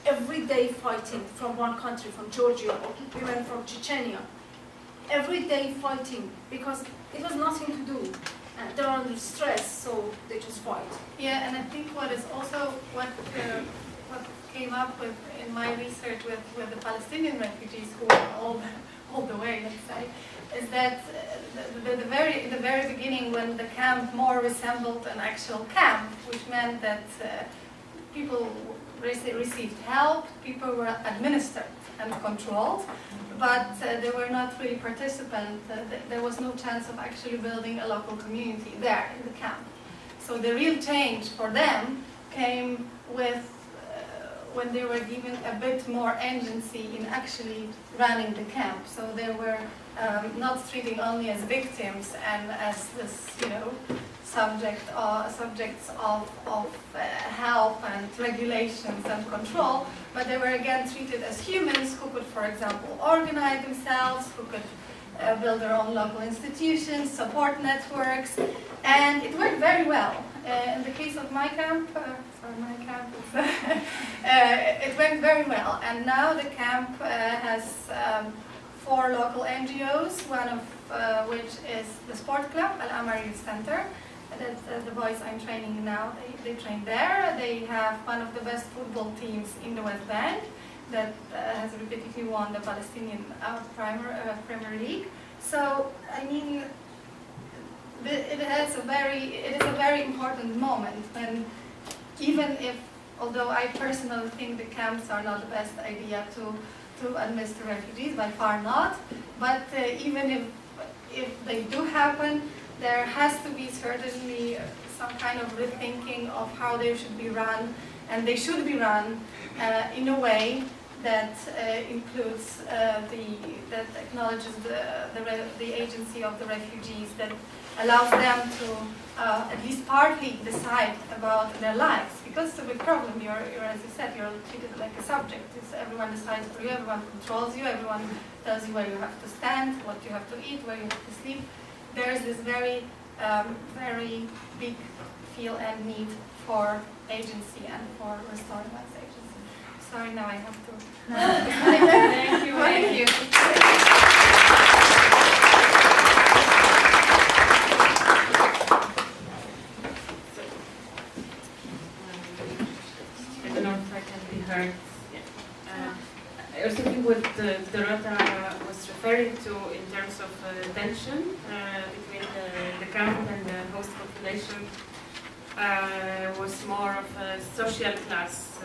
Speaker 7: every day fighting from one country, from Georgia, or women from Chechnya. Every day fighting, because it was nothing to do. And they're under stress, so they just fight.
Speaker 6: Yeah, and I think what is also what came up with in my research with the Palestinian refugees who are all the way, let's say, is that in the very beginning, when the camp more resembled an actual camp, which meant that people received help, people were administered and controlled, but they were not really participants. There was no chance of actually building a local community there in the camp. So the real change for them came with when they were given a bit more agency in actually running the camp. So they were not treated only as victims and as this, subjects of help and regulations and control, but they were again treated as humans who could, for example, organize themselves, who could build their own local institutions, support networks, and it worked very well. In the case of my camp, it went very well, and now the camp has 4 local NGOs, one of which is the sport club, Al-Amar Youth Center. That's the boys I'm training now, they train there. They have one of the best football teams in the West Bank that has repeatedly won the Palestinian Premier League. So, I mean, it is a very important moment when, even if, although I personally think the camps are not the best idea to administer refugees, by far not, but even if they do happen, there has to be certainly some kind of rethinking of how they should be run, and they should be run in a way that includes that acknowledges the agency of the refugees, that allows them to at least partly decide about their lives. Because it's a big problem. You're, as you said, you're treated like a subject. Everyone decides for you, everyone controls you, everyone tells you where you have to stand, what you have to eat, where you have to sleep. There's this very big feel and need for agency and for restoring one's agency. Sorry, now I have to.
Speaker 5: Thank you.
Speaker 6: Thank you.
Speaker 8: I don't know if I can be heard. I also think what Dorota was referring to in terms of tension between the camp and the host population was more of a social class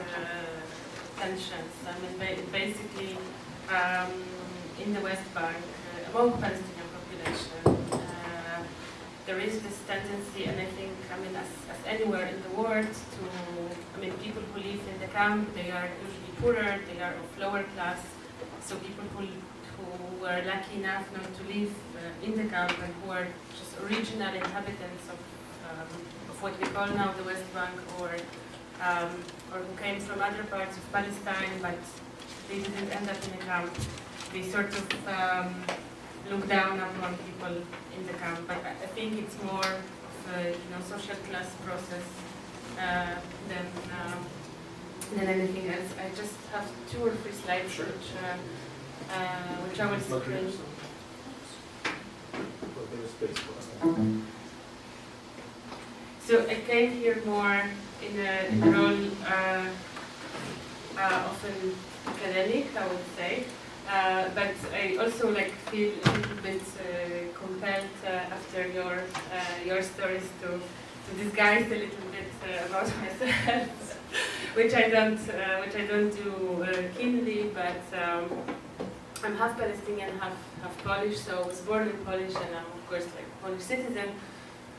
Speaker 8: tensions. I mean, basically, in the West Bank, among Palestinian population, there is this tendency, and I think, I mean, as anywhere in the world, people who live in the camp, they are usually poorer, they are of lower class. So people who were lucky enough not to live in the camp and who are just original inhabitants of what we call now the West Bank, or who came from other parts of Palestine, but they didn't end up in a camp. We sort of look down upon people in the camp, but I think it's more of a social class process than anything else. I just have 2 or 3 slides,
Speaker 2: Sure.
Speaker 8: which I will screen. So I came here more in a role often academic, I would say, but I also feel a little bit compelled after your stories to disguise a little bit about myself, which I don't do keenly, but I'm half Palestinian, half Polish, so I was born in Polish, and I'm of course a Polish citizen.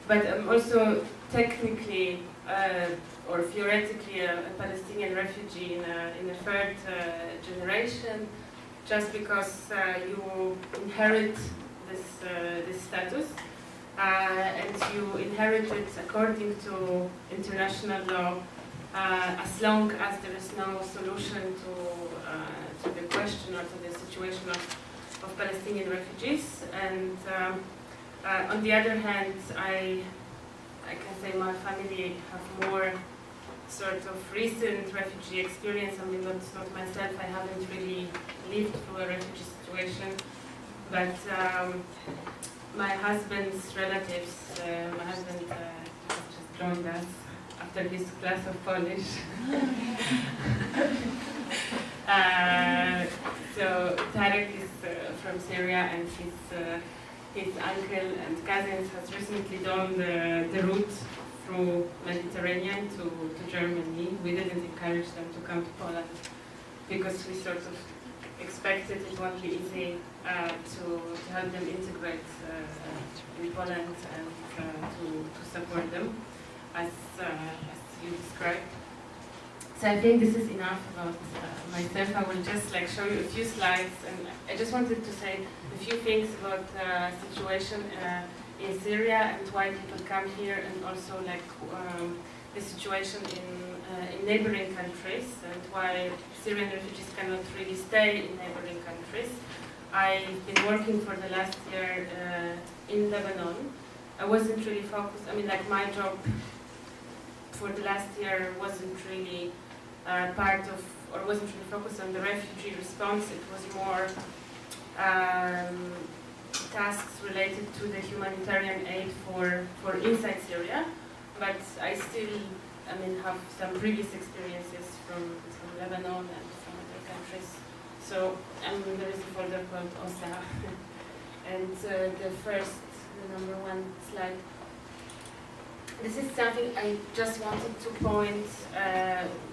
Speaker 8: But I'm also technically or theoretically a Palestinian refugee in a 3rd generation, just because you inherit this status, and you inherit it according to international law, as long as there is no solution to the question or to the situation of Palestinian refugees. And on the other hand, I can say my family have more sort of recent refugee experience. I mean, not myself, I haven't really lived through a refugee situation, but my husband's relatives, my husband just joined us after his class of Polish. So Tarek is from Syria, and his uncle and cousins has recently done the route through Mediterranean to Germany. We didn't encourage them to come to Poland because we sort of expected it won't be easy to help them integrate in Poland and to support them as you described. So I think this is enough about myself. I will just show you a few slides, and I just wanted to say a few things about the situation in Syria and why people come here, and also the situation in neighboring countries and why Syrian refugees cannot really stay in neighboring countries. I've been working for the last year in Lebanon. I wasn't really focused, my job for the last year wasn't really part of, or wasn't really focused on the refugee response. It was more tasks related to the humanitarian aid for inside Syria. But I still, have some previous experiences from Lebanon and from other countries. So there is a folder called OSA. And the first the number one slide. This is something I just wanted to point.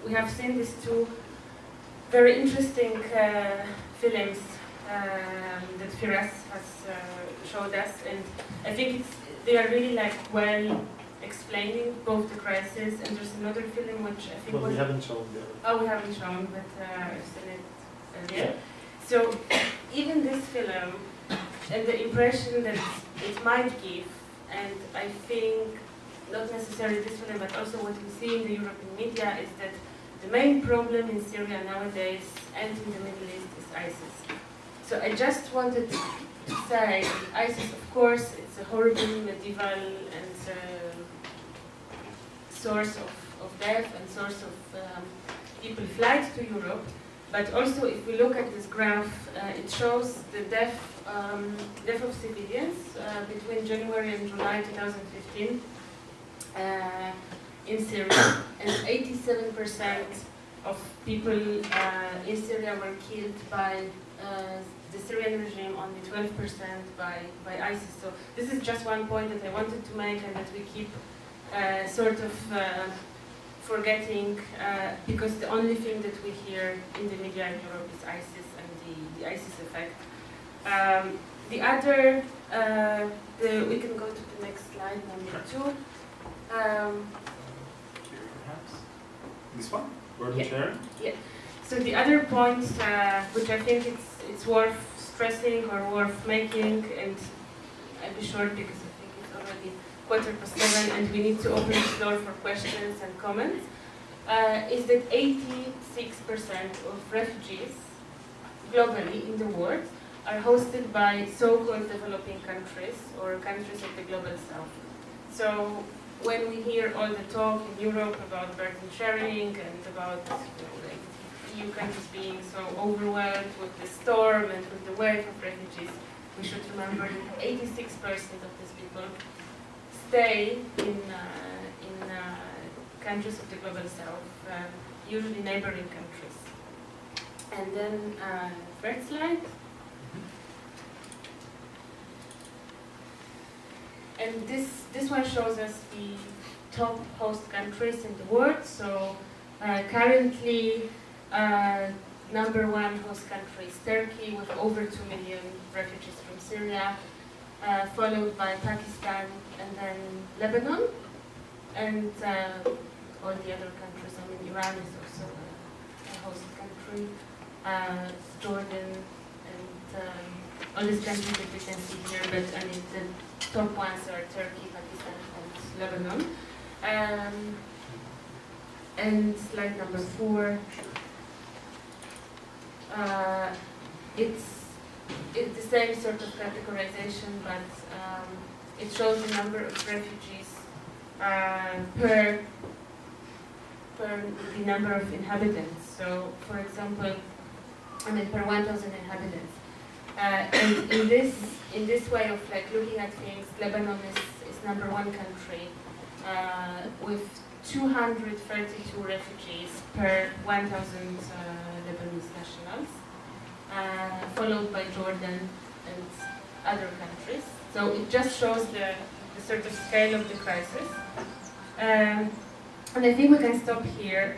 Speaker 8: We have seen these two very interesting films that FERAS has showed us, and I think they are really like well explaining both the crisis, and there's another film which I think
Speaker 2: Well, we haven't shown the other.
Speaker 8: Oh, we haven't shown, but I've seen it earlier. So even this film and the impression that it might give, and I think not necessarily this film, but also what we see in the European media, is that the main problem in Syria nowadays and in the Middle East is ISIS. So I just wanted to say ISIS, of course, it's a horrible medieval and source of death and source of people flight to Europe. But also, if we look at this graph, it shows the death of civilians between January and July 2015 in Syria, and 87% of people in Syria were killed by the Syrian regime, only 12% by ISIS. So this is just one point that I wanted to make, and that we keep sort of forgetting, because the only thing that we hear in the media in Europe is ISIS and the ISIS effect. The other, we can go to the next slide, number 2.
Speaker 2: Perhaps this one? Word
Speaker 8: Yeah.
Speaker 2: sharing?
Speaker 8: So the other point, which I think it's worth stressing or worth making, and I'll be short because I think it's already 7:15 and we need to open the floor for questions and comments, is that 86% of refugees globally in the world are hosted by so-called developing countries or countries of the global south. So when we hear all the talk in Europe about burden sharing and about like EU countries being so overwhelmed with the storm and with the wave of refugees, we should remember that 86% of these people stay in countries of the global south, usually neighboring countries. And then third slide. And this one shows us the top host countries in the world. So currently, number one host country is Turkey, with over 2 million refugees from Syria, followed by Pakistan and then Lebanon, and all the other countries. I mean, Iran is also a host country, Jordan, and all these countries that we can see here, but I mean, the top ones are Turkey, Pakistan, and Lebanon. And slide number 4. It's the same sort of categorization, but it shows the number of refugees per the number of inhabitants. So, for example, I mean, per 1,000 inhabitants. And in this way of like looking at things, Lebanon is number one country with 232 refugees per 1,000 Lebanese nationals, followed by Jordan and other countries. So it just shows the sort of scale of the crisis. And I think we can stop here.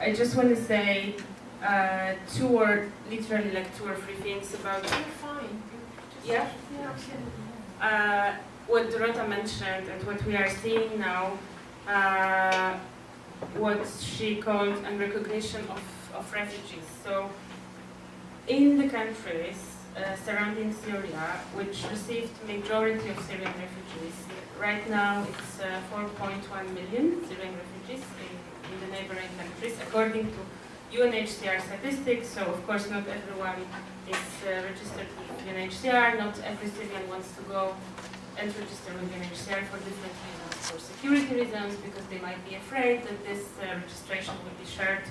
Speaker 8: I just want to say literally like 2 or 3 things about.
Speaker 1: You're fine.
Speaker 8: Yeah. What Dorota mentioned and what we are seeing now, what she called a recognition of refugees. So in the countries surrounding Syria, which received majority of Syrian refugees, right now it's 4.1 million Syrian refugees in the neighboring countries, according to UNHCR statistics. So of course not everyone is registered with UNHCR, not every Syrian wants to go and register with UNHCR for different reasons. For security reasons, because they might be afraid that this registration will be shared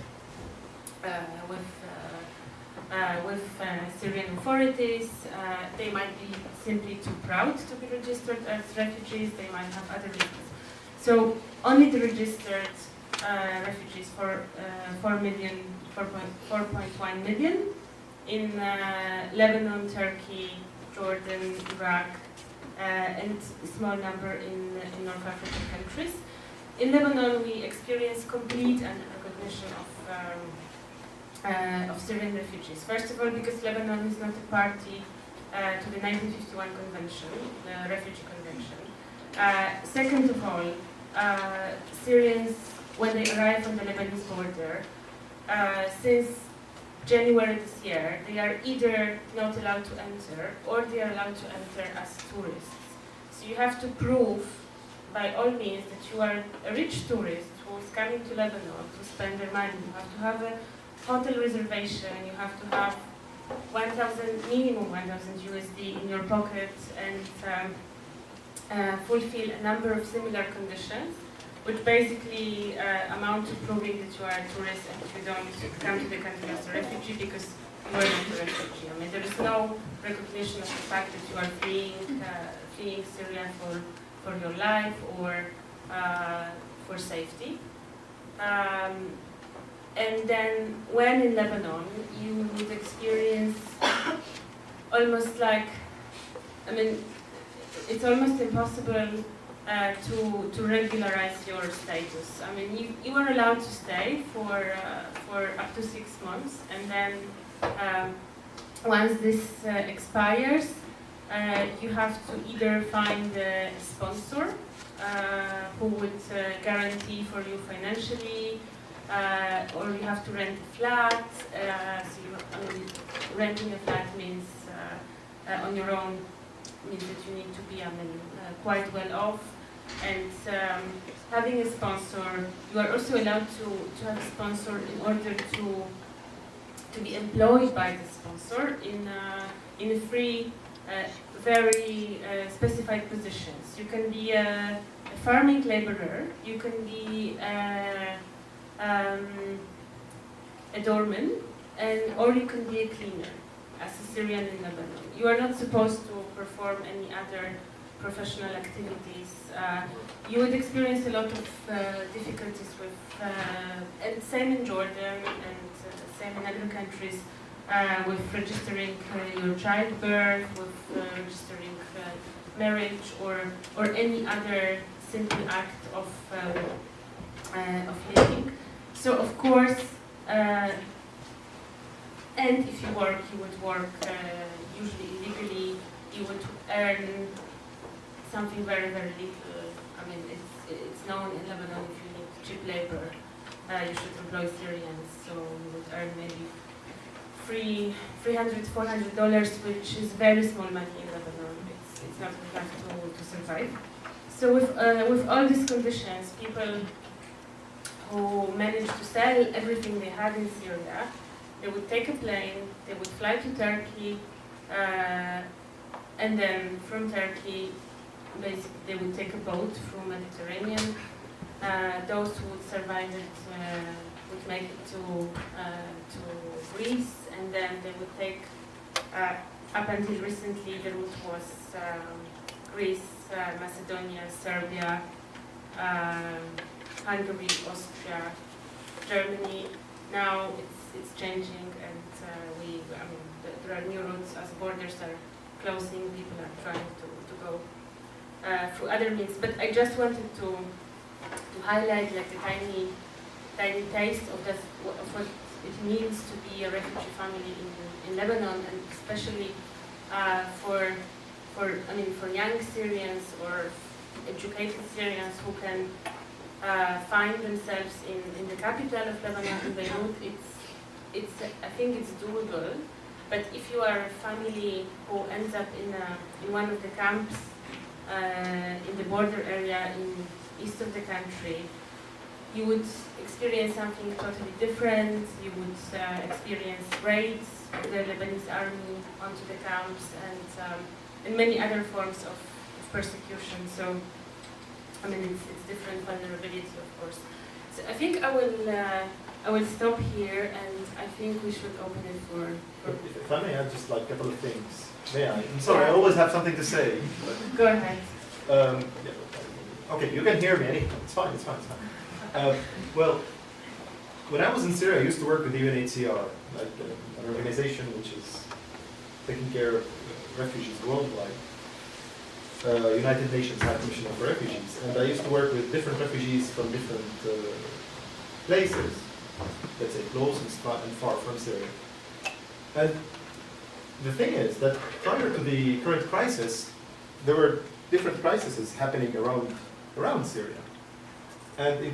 Speaker 8: with Syrian authorities. They might be simply too proud to be registered as refugees. They might have other reasons. So only the registered refugees for 4.1 million in Lebanon, Turkey, Jordan, Iraq, and a small number in North African countries. In Lebanon, we experience complete recognition of Syrian refugees. First of all, because Lebanon is not a party to the 1951 convention, the Refugee Convention. Second of all, Syrians, when they arrive on the Lebanese border, since January this year, they are either not allowed to enter or they are allowed to enter as tourists. So you have to prove by all means that you are a rich tourist who is coming to Lebanon to spend their money. You have to have a hotel reservation, you have to have minimum 1,000 USD in your pocket and fulfill a number of similar conditions, which basically amount to proving that you are a tourist and you don't come to the country as a refugee because you are not a refugee. I mean, there is no recognition of the fact that you are fleeing Syria for your life or for safety. And then when in Lebanon, you would experience almost like, I mean, it's almost impossible to regularize your status. I mean, you are allowed to stay for up to 6 months, and then once this expires, you have to either find a sponsor who would guarantee for you financially, or you have to rent a flat. Renting a flat means on your own means that you need to be quite well off. And having a sponsor, you are also allowed to have a sponsor in order to be employed by the sponsor in a free, very specified positions. You can be a farming laborer, you can be a doorman, or you can be a cleaner as a Syrian in Lebanon. You are not supposed to perform any other professional activities. You would experience a lot of difficulties with, and same in Jordan and same in other countries, with registering your childbirth, with registering marriage, or any other simple act of living. So of course, and if you work, you would work usually illegally. You would earn something very, very little. I mean, it's known in Lebanon if you need cheap labor, you should employ Syrians. So you would earn maybe $300, $400, which is very small money in Lebanon. It's not enough to survive. So with all these conditions, people who managed to sell everything they had in Syria, they would take a plane, they would fly to Turkey, and then from Turkey, basically they would take a boat through Mediterranean. Those who would survive it would make it to Greece, and then they would take, up until recently, the route was Greece, Macedonia, Serbia, Hungary, Austria, Germany. Now it's changing, and there are new routes as borders are closing. People are trying to go through other means. But I just wanted to highlight like a tiny taste of what it means to be a refugee family in Lebanon, and especially for young Syrians or educated Syrians who can find themselves in the capital of Lebanon, in Beirut. I think it's doable. But if you are a family who ends up in one of the camps in the border area in east of the country, you would experience something totally different. You would experience raids of the Lebanese army onto the camps and many other forms of persecution. So, I mean, it's different vulnerability, of course. So I think I will stop here, and I think we should open it for
Speaker 2: If I may add just like a couple of things. May I? I'm sorry, I always have something to say. But,
Speaker 8: Go ahead.
Speaker 2: Okay, you can hear me anyhow. It's fine, it's fine, it's fine. Well, when I was in Syria, I used to work with the UNHCR, like an organization which is taking care of refugees worldwide. United Nations High Commissioner for Refugees, and I used to work with different refugees from different places, let's say close and far from Syria. And the thing is that prior to the current crisis, there were different crises happening around Syria. And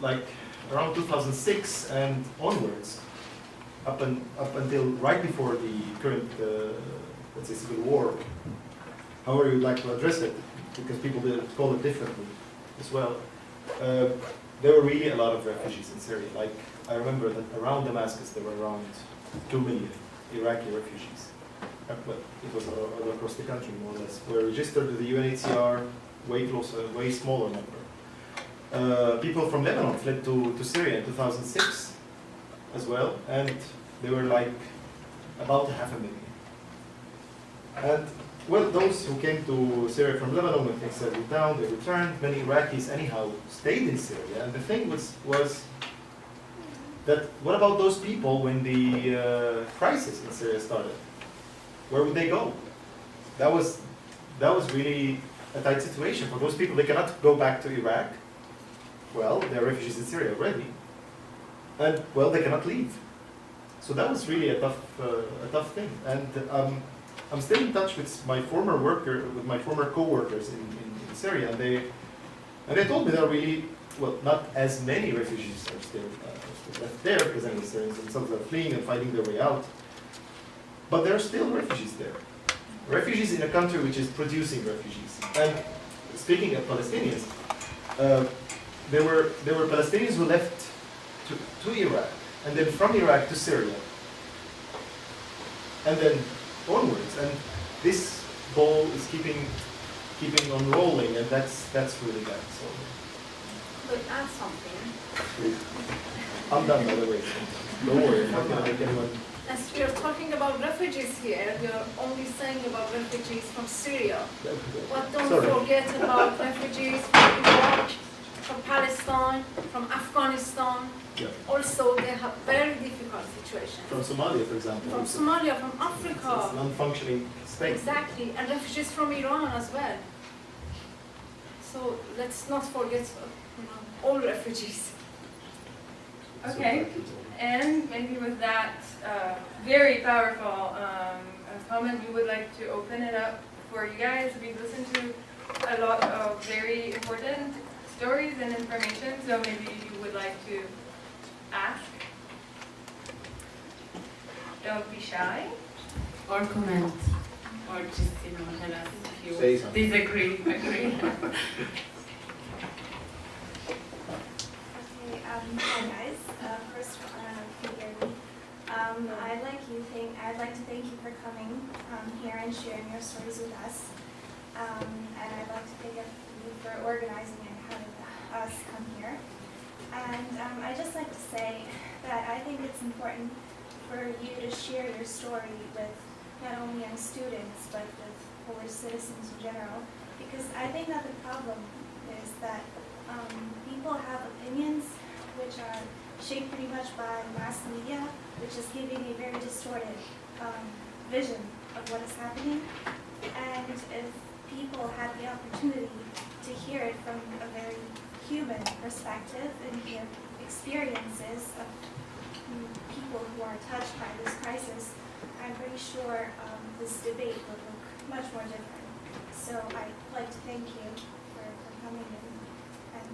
Speaker 2: like around 2006 and onwards, up until right before the current, let's say, civil war, however you'd like to address it, because people did call it differently as well. There were really a lot of refugees in Syria. Like, I remember that around Damascus there were around 2 million Iraqi refugees. Well, it was all across the country, more or less. Were registered with the UNHCR, way smaller number. People from Lebanon fled to Syria in 2006 as well, and they were like about 500,000. And well, those who came to Syria from Lebanon, when things settled down, they returned. Many Iraqis anyhow stayed in Syria. And the thing was that what about those people when the crisis in Syria started? Where would they go? That was really a tight situation for those people. They cannot go back to Iraq. Well, they're refugees in Syria already. And well, they cannot leave. So that was really a tough thing. And I'm still in touch with my former co-workers in Syria, and they told me there are really, well, not as many refugees are still left there, because the Syrians themselves are fleeing and fighting their way out. But there are still refugees there. Refugees in a country which is producing refugees. And speaking of Palestinians, there were Palestinians who left to Iraq, and then from Iraq to Syria, and then onwards, and this ball is keeping on rolling, and that's really bad. So,
Speaker 7: But add something.
Speaker 2: please. I'm done, by the way. So don't worry, I'm not going to make anyone.
Speaker 7: As we are talking about refugees here, we are only saying about refugees from Syria. But don't
Speaker 2: Sorry.
Speaker 7: forget about refugees from Iraq, from Palestine, from Afghanistan.
Speaker 2: Yeah.
Speaker 7: Also, they have very difficult situations.
Speaker 2: From Somalia, for example.
Speaker 7: From Somalia, from
Speaker 2: It's
Speaker 7: Africa.
Speaker 2: a non-functioning state.
Speaker 7: Exactly, and refugees from Iran as well. So let's not forget, all refugees.
Speaker 8: Okay, and maybe with that very powerful comment, we would like to open it up for you guys. We've listened to a lot of very important stories and information, so maybe you would like to ask. Don't be shy. Or comment. Or just, tell us if
Speaker 2: Say
Speaker 8: you
Speaker 2: something.
Speaker 8: disagree, agree.
Speaker 9: Okay, hi guys. First, can you hear me? I'd like to thank you for coming here and sharing your stories with us. And I'd like to thank you for organizing and having us come here. And I'd just like to say that I think it's important for you to share your story with not only young students, but with Polish citizens in general. Because I think that the problem is that people have opinions which are shaped pretty much by mass media, which is giving a very distorted vision of what is happening. And if people had the opportunity to hear it from a very human perspective and hear experiences of people who are touched by this crisis, I'm pretty sure this debate would look much more different. So I'd like to thank you for coming in, and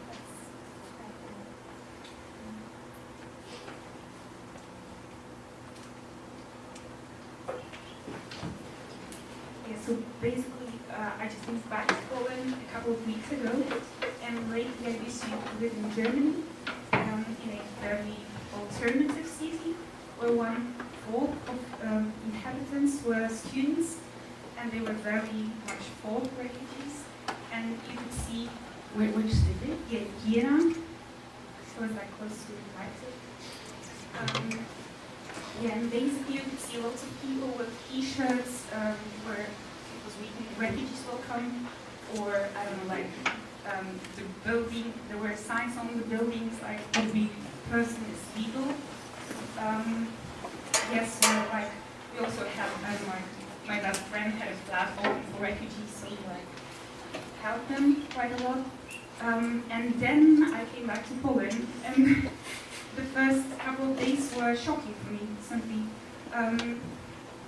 Speaker 9: that's my opinion.
Speaker 10: Yeah, so basically, I just moved back to Poland a couple of weeks ago, and lately I used to live in Germany, in a very alternative city, where 1/4 of inhabitants were students, and they were very much for refugees. And you could see which city? Yeah, Jena. So it's like close to Leipzig. Yeah, and basically you could see lots of people with T-shirts where it was written "Refugees Welcome," or I don't know, like the building. There were signs on the buildings like "Every person is legal." Yes, so like we also had my best friend had a flat open for refugees, so like helped them quite a lot. And then I came back to Poland, and the first couple of days were shocking for me, simply.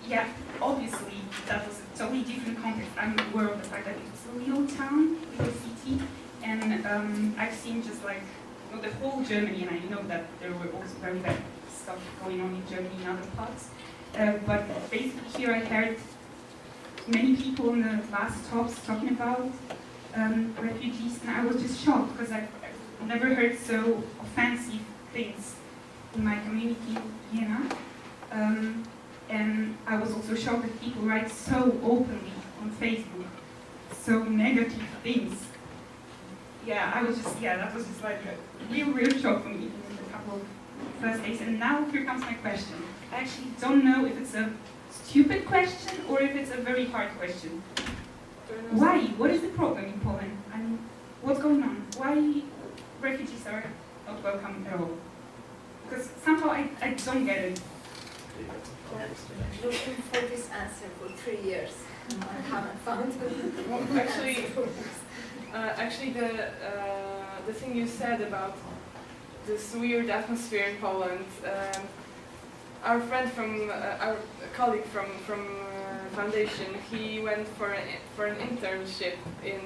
Speaker 10: Yeah, obviously that was a totally different context. I'm aware of the fact that it was a little town, little city, and I've seen just like the whole Germany, and I know that there were also very bad stuff going on in Germany and other parts. But basically here I heard many people in the last talks talking about refugees, and I was just shocked because I've never heard so offensive things in my community in Vienna. And I was also shocked that people write so openly on Facebook, so negative things. Yeah, I was just, that was just like a real shock for me in the couple of first days. And now here comes my question. I actually don't know if it's a stupid question or if it's a very hard question. Why? What is the problem in Poland? I mean, what's going on? Why refugees are not welcome at all? Because somehow I don't get it.
Speaker 7: Looking for this answer for 3 years. I haven't found it.
Speaker 5: Well, actually, the thing you said about this weird atmosphere in Poland, our friend from our colleague from foundation, he went for an internship in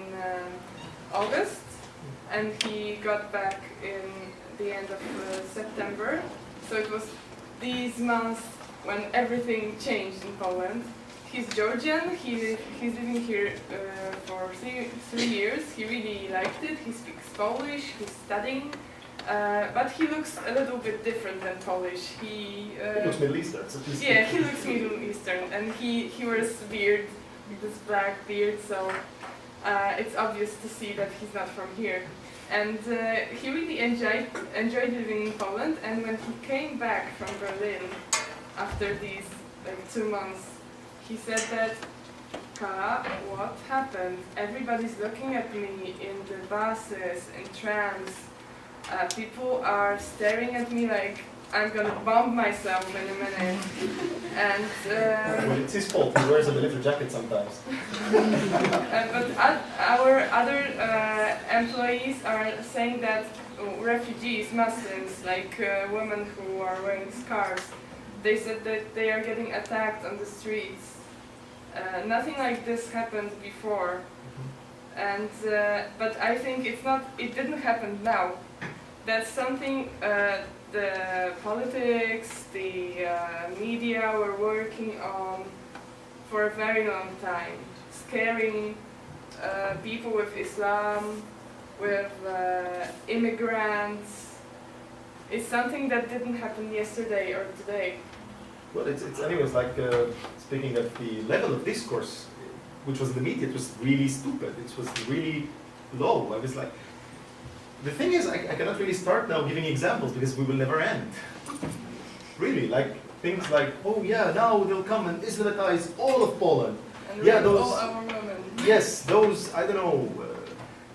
Speaker 5: August, and he got back in the end of September. So it was these months when everything changed in Poland. He's Georgian, he's living here for 3 years. He really liked it. He speaks Polish, he's studying, but he looks a little bit different than Polish. He
Speaker 2: looks Middle Eastern.
Speaker 5: Yeah, he looks Middle Eastern, and he wears a beard, this black beard, so it's obvious to see that he's not from here. And he really enjoyed living in Poland, and when he came back from Berlin after these 2 months, he said that, Kala, what happened? Everybody's looking at me in the buses, in trams. People are staring at me like I'm gonna bomb myself in a minute. And
Speaker 2: well, it's his fault. He wears a leather jacket sometimes.
Speaker 5: but our other employees are saying that refugees, Muslims, like women who are wearing scarves, they said that they are getting attacked on the streets. Nothing like this happened before, and but I think it didn't happen now. That's something the politics, the media were working on for a very long time, scaring people with Islam, with immigrants. It's something that didn't happen yesterday or today.
Speaker 2: Well, it's anyways like speaking of the level of discourse, which was in the media, it was really stupid. It was really low. I was like, the thing is, I cannot really start now giving examples because we will never end. Really, like things like, oh yeah, now they'll come and Islamitize all of Poland.
Speaker 5: And
Speaker 2: yeah, those.
Speaker 5: All our women.
Speaker 2: Yes, those, I don't know,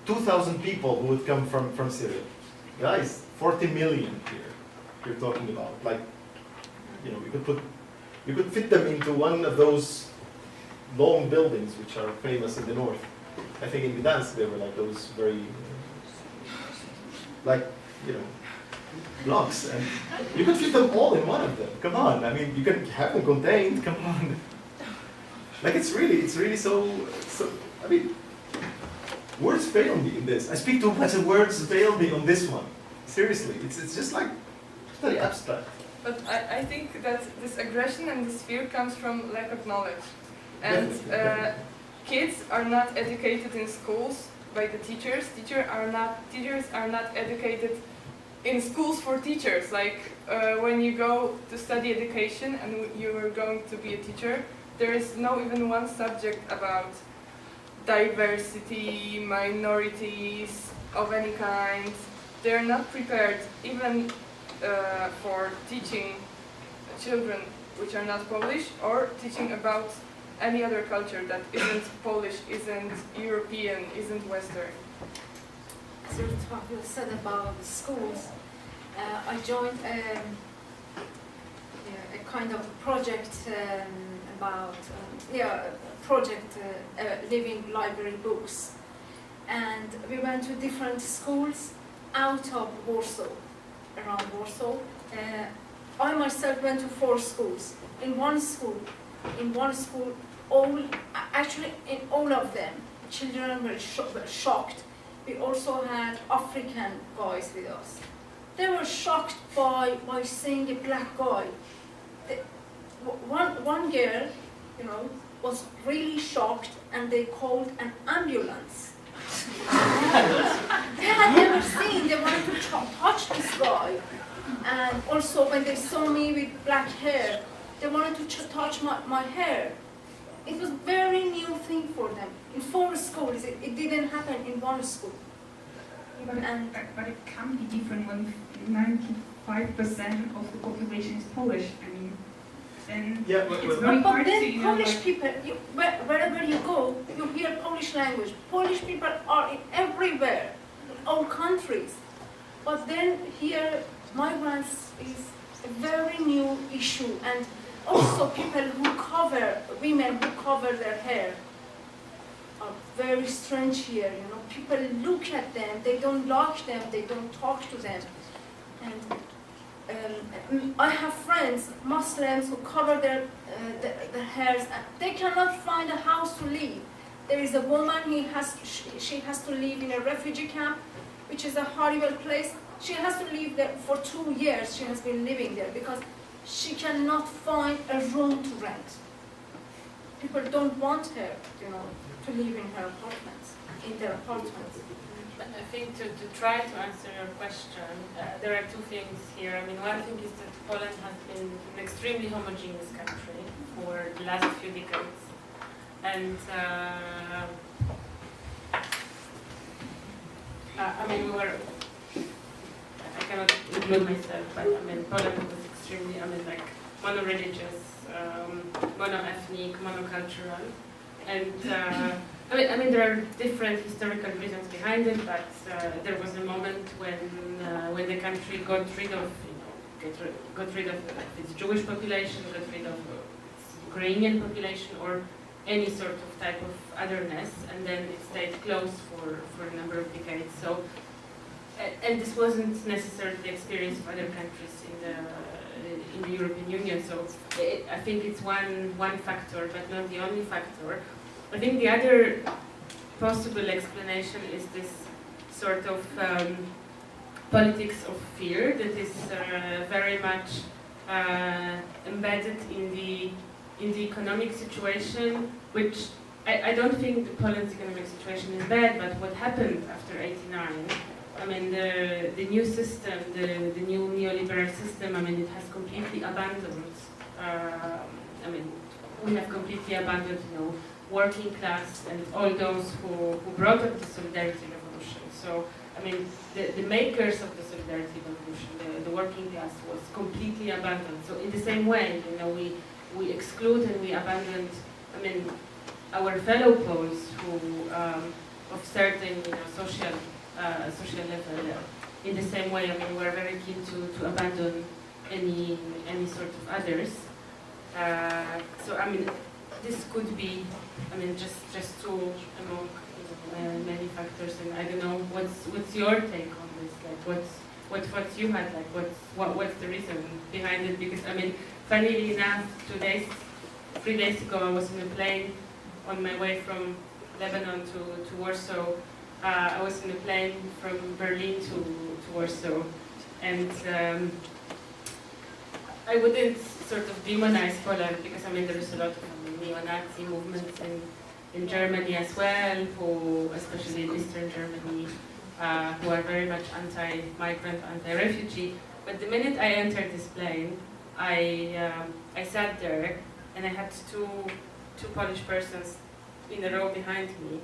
Speaker 2: 2,000 people who would come from Syria. Guys, 40 million here. You're talking about like. You know, you could fit them into one of those long buildings which are famous in the north. I think in Gdansk they were like those very, blocks, and you could fit them all in one of them. Come on, I mean, you can have them contained. Come on, like it's really so. I mean, words fail me in this. I speak too much, and words fail me on this one. Seriously, it's just like very abstract.
Speaker 5: But I think that this aggression and this fear comes from lack of knowledge. And kids are not educated in schools by the teachers. Teachers are not educated in schools for teachers. Like when you go to study education and you are going to be a teacher, there is no even one subject about diversity, minorities of any kind. They're not prepared even for teaching children which are not Polish, or teaching about any other culture that isn't Polish, isn't European, isn't Western.
Speaker 7: As you said about the schools, I joined a kind of project about project Living Library Books. And we went to different schools out of Warsaw, around Warsaw. I myself went to 4 schools. In one school, actually in all of them, children were shocked. We also had African guys with us. They were shocked by seeing a black guy. One girl, was really shocked, and they called an ambulance. They had never seen. They wanted to touch this guy, and also when they saw me with black hair, they wanted to touch my hair. It was a very new thing for them. In 4 schools, it didn't happen in 1 school.
Speaker 10: But it can be different when 95% of the population is Polish. I mean, then it's very hard to,
Speaker 7: then Polish people, wherever you go, you hear Polish language. Polish people are everywhere, in all countries. But then here, migrants is a very new issue, and also people women who cover their hair are very strange here. People look at them, they don't like them, they don't talk to them. And I have friends, Muslims, who cover their hairs, and they cannot find a house to live. There is a woman, she has to live in a refugee camp, which is a horrible place. She has to live there for 2 years. She has been living there because she cannot find a room to rent. People don't want her, to live in their apartments.
Speaker 8: But I think to try to answer your question, there are 2 things here. I mean, one thing is that Poland has been an extremely homogeneous country for the last few decades. And I mean, I cannot include myself, but I mean, Poland was extremely, mono-religious, mono-ethnic, monocultural. And I mean, there are different historical reasons behind it, but there was a moment when the country got rid of its Jewish population, got rid of its Ukrainian population, or any sort of type of otherness, and then it stayed closed for a number of decades. So, and this wasn't necessarily the experience of other countries in the European Union. So, I think it's one factor, but not the only factor. I think the other possible explanation is this sort of politics of fear that is very much embedded in the economic situation, which I don't think Poland's economic situation is bad, but what happened after '89, I mean, the new system, the new neoliberal system, I mean, it has completely abandoned, I mean, we have completely abandoned, working class and all those who brought up the Solidarity Revolution. So, I mean, the makers of the Solidarity Revolution, the working class, was completely abandoned. So in the same way, we exclude and we abandoned, I mean, our fellow Poles who, of certain, social level, in the same way, I mean, we're very keen to abandon any sort of others. So, I mean, this could be, I mean, just 2 among many factors, and I don't know what's your take on this? Like, what thoughts you had? Like, what's the reason behind it? Because I mean, funnily enough, 3 days ago, I was in a plane on my way from Lebanon to Warsaw. I was in a plane from Berlin to Warsaw, and I wouldn't sort of demonize Poland because I mean there is a lot of neo-Nazi movements in Germany as well, who, especially in Eastern Germany, who are very much anti-migrant, anti-refugee. But the minute I entered this plane, I sat there and I had two Polish persons in a row behind me,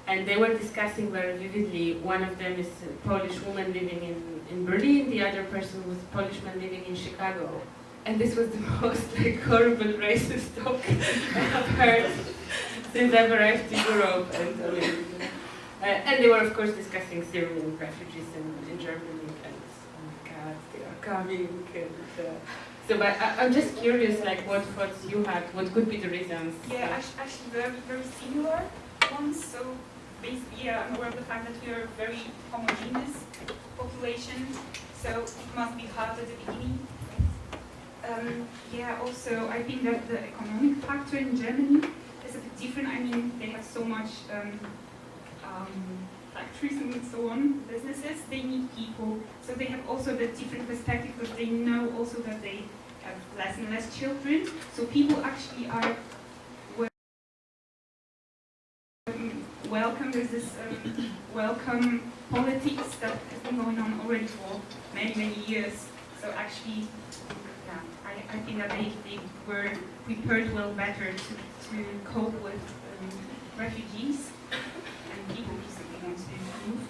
Speaker 8: and they were discussing very vividly. One of them is a Polish woman living in Berlin, the other person was a Polish man living in Chicago. And this was the most horrible racist talk I have heard since I've arrived to Europe. And they were of course discussing Syrian refugees in Germany, and oh my God, they are coming. And, So, but I'm just curious, like, what you had, what could be the reasons?
Speaker 10: Yeah, actually very similar ones. So basically, yeah, I'm aware of the fact that we are a very homogeneous population, so it must be hard at the beginning. Yeah, also I think that the economic factor in Germany is a bit different. I mean, they have so much factories and so on, businesses, they need people. So they have also the different perspective because they know also that they have less and less children. So people actually are welcome. There's this welcome politics that has been going on already for many years. So actually, yeah, I think that they were prepared well better to cope with refugees and people who simply want to move.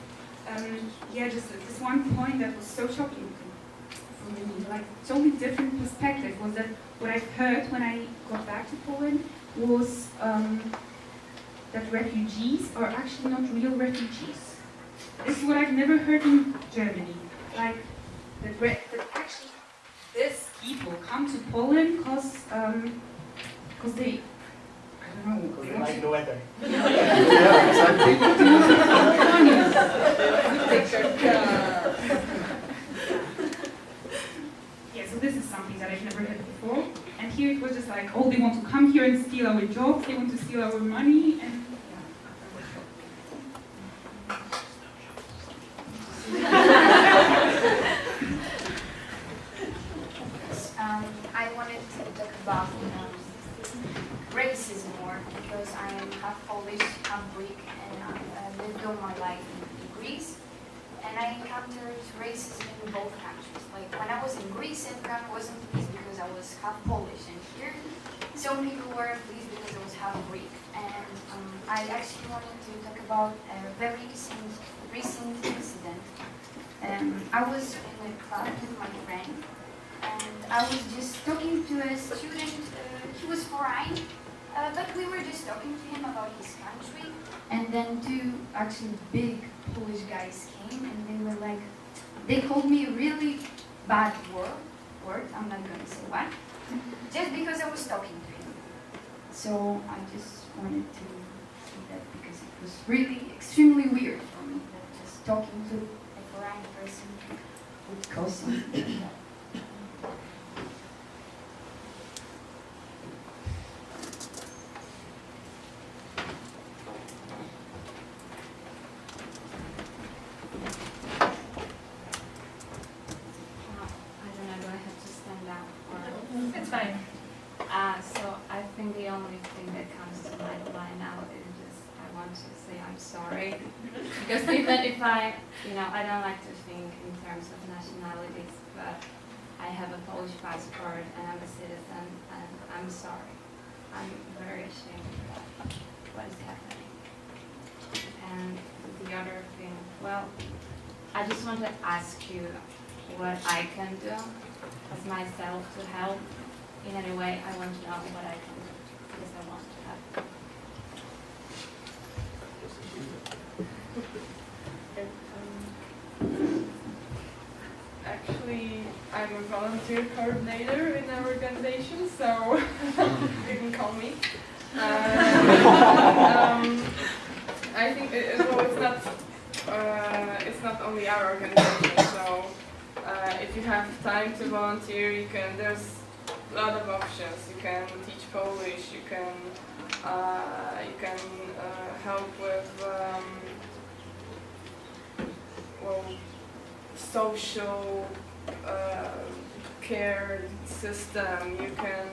Speaker 10: Yeah, just this one point that was so shocking for me, like totally different perspective, was that what I heard when I got back to Poland was that refugees are actually not real refugees. This is what I've never heard in Germany. Like that actually these people come to Poland because they, I don't know,
Speaker 2: They like the weather.
Speaker 10: yeah,
Speaker 2: exactly.
Speaker 10: Yeah, so this is something that I've never heard before. And here it was just like, oh, they want to come here and steal our jobs, they want to steal our money, and
Speaker 11: I wanted to talk about racism more because I am half Polish, half Greek, and I lived all my life in Greece. And I encountered racism in both countries. Like when I was in Greece, everyone wasn't pleased because I was half Polish, and here some people were pleased because I was half Greek. And I actually wanted to talk about a very recent incident. I was in a club with my friend, and I was just talking to a student. He was foreign, but we were just talking to him about his country. And then two actually big Polish guys came, and they were like, they called me a really bad word. I'm not going to say what, just because I was talking to him. So I just wanted to say that because it was really extremely weird for me that just talking to a foreign person would cause something like that.
Speaker 1: It's fine.
Speaker 11: So I think the only thing that comes to my mind now is just I want to say I'm sorry. Because even if I don't like to think in terms of nationalities, but I have a Polish passport and I'm a citizen, and I'm sorry. I'm very ashamed of what is happening. And the other thing, well, I just want to ask you what I can do as myself to help in any way. I want to know what I can do because I want to help.
Speaker 5: Actually, I'm a volunteer coordinator in our organization, so you can call me. I think it's not only our organization. So if you have time to volunteer, there's a lot of options. You can teach Polish. You can help with social care system. You can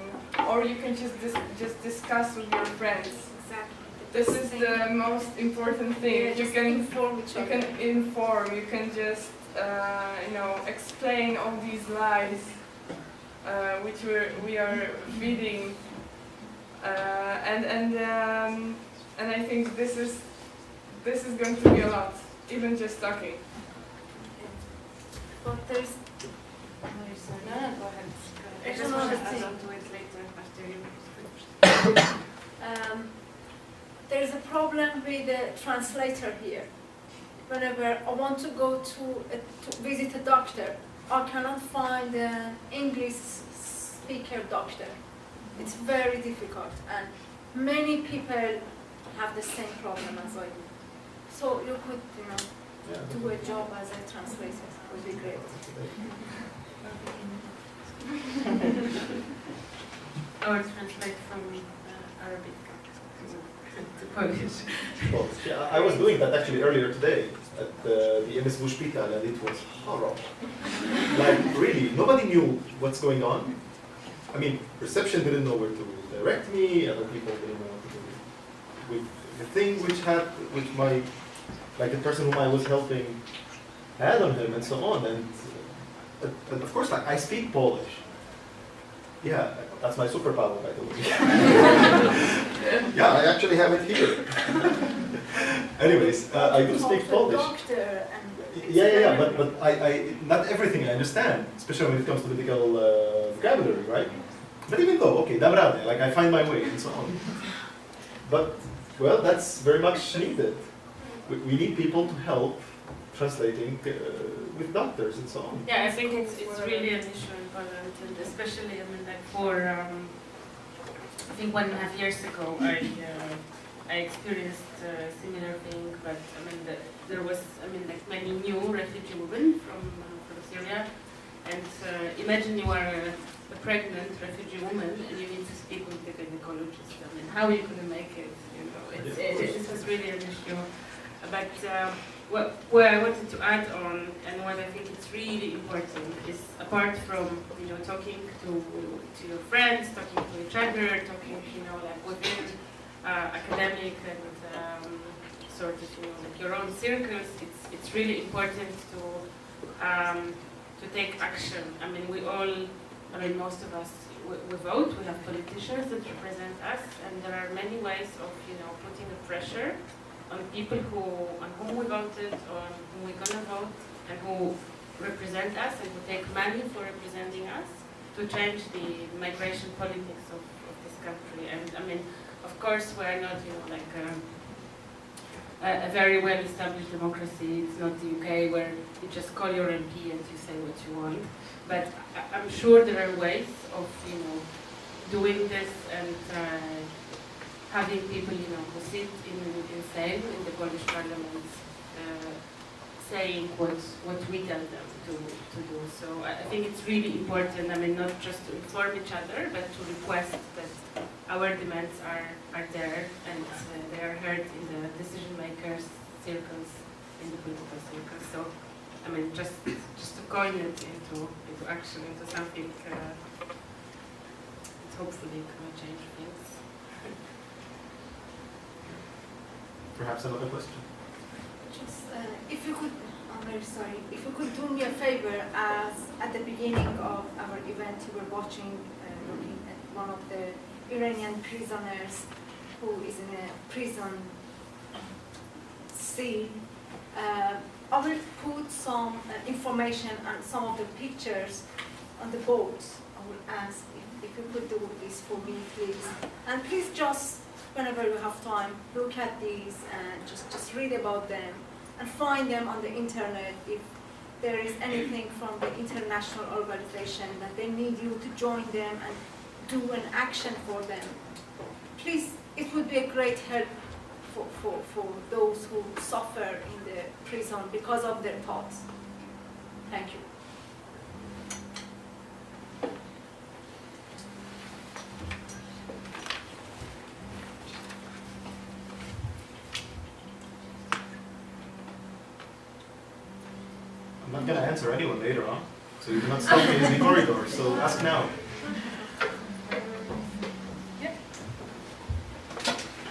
Speaker 5: just discuss with your friends.
Speaker 7: Exactly.
Speaker 5: This is the most important thing.
Speaker 7: Yeah,
Speaker 5: you can
Speaker 7: inform each other.
Speaker 5: You can inform. You can just explain all these lies which we are feeding, and I think this is going to be a lot, even just talking.
Speaker 7: But there's
Speaker 8: No, go ahead. I
Speaker 7: There's
Speaker 8: just
Speaker 7: another
Speaker 8: want to add
Speaker 7: thing.
Speaker 8: on to it later after you.
Speaker 7: there's a problem with the translator here. Whenever I want to go to visit a doctor, I cannot find an English speaker doctor. It's very difficult, and many people have the same problem as I do. So you could, do a job as a translator. Would be great.
Speaker 8: Or translate from Arabic to Polish.
Speaker 2: Well, yeah, I was doing that actually earlier today at the MS Hospital, and it was horrible. Like, really, nobody knew what's going on. I mean, reception didn't know where to direct me, other people didn't know what to do with the thing which my, like the person whom I was helping had on him and so on. And of course, like, I speak Polish. Yeah, that's my superpower, by the way. Yeah, I actually have it here. Anyways, I do speak Polish. Yeah, but I not everything I understand, especially when it comes to medical vocabulary, right? But even though, okay, dam radę, like I find my way and so on. But, well, that's very much needed. We need people to help translating with doctors and so on.
Speaker 8: Yeah, I think it's really an issue in Poland, and especially, I mean, like for, I think 1.5 years ago, I experienced a similar thing, but I mean, there was, I mean, like many new refugee women from Syria, and imagine you are a pregnant refugee woman and you need to speak with the gynecologist. I mean, how are you going to make it? This was really an issue. But what I wanted to add on, and what I think is really important, is apart from talking to your friends, talking to each other, talking like within academic and sort of like your own circles, it's really important to take action. I mean, most of us we vote. We have politicians that represent us, and there are many ways of putting the pressure on people on whom we voted, on whom we're gonna vote, and who represent us and who take money for representing us to change the migration politics of this country. And I mean, of course, we are not like a very well-established democracy. It's not the UK where you just call your MP and you say what you want. But I'm sure there are ways of doing this and having people who sit in Sejm, in the Polish Parliament, saying what we tell them to do. So I think it's really important. I mean, not just to inform each other, but to request that our demands are there and they are heard in the decision makers circles, in the political circles. So I mean, just to coin it into action, into something that hopefully can change things.
Speaker 2: Perhaps another question?
Speaker 7: Just, if you could, I'm very sorry, if you could do me a favor, as at the beginning of our event you were watching, looking at one of the Iranian prisoners who is in a prison cell. I will put some information and some of the pictures on the board. I will ask if you could do this for me, please. And please just, whenever you have time, look at these and just read about them and find them on the internet if there is anything from the international organization that they need you to join them and do an action for them. Please, it would be a great help for those who suffer in the prison because of their thoughts. Thank you.
Speaker 2: I'm not going to answer anyone later on, so you cannot stop me in the corridor, so ask now.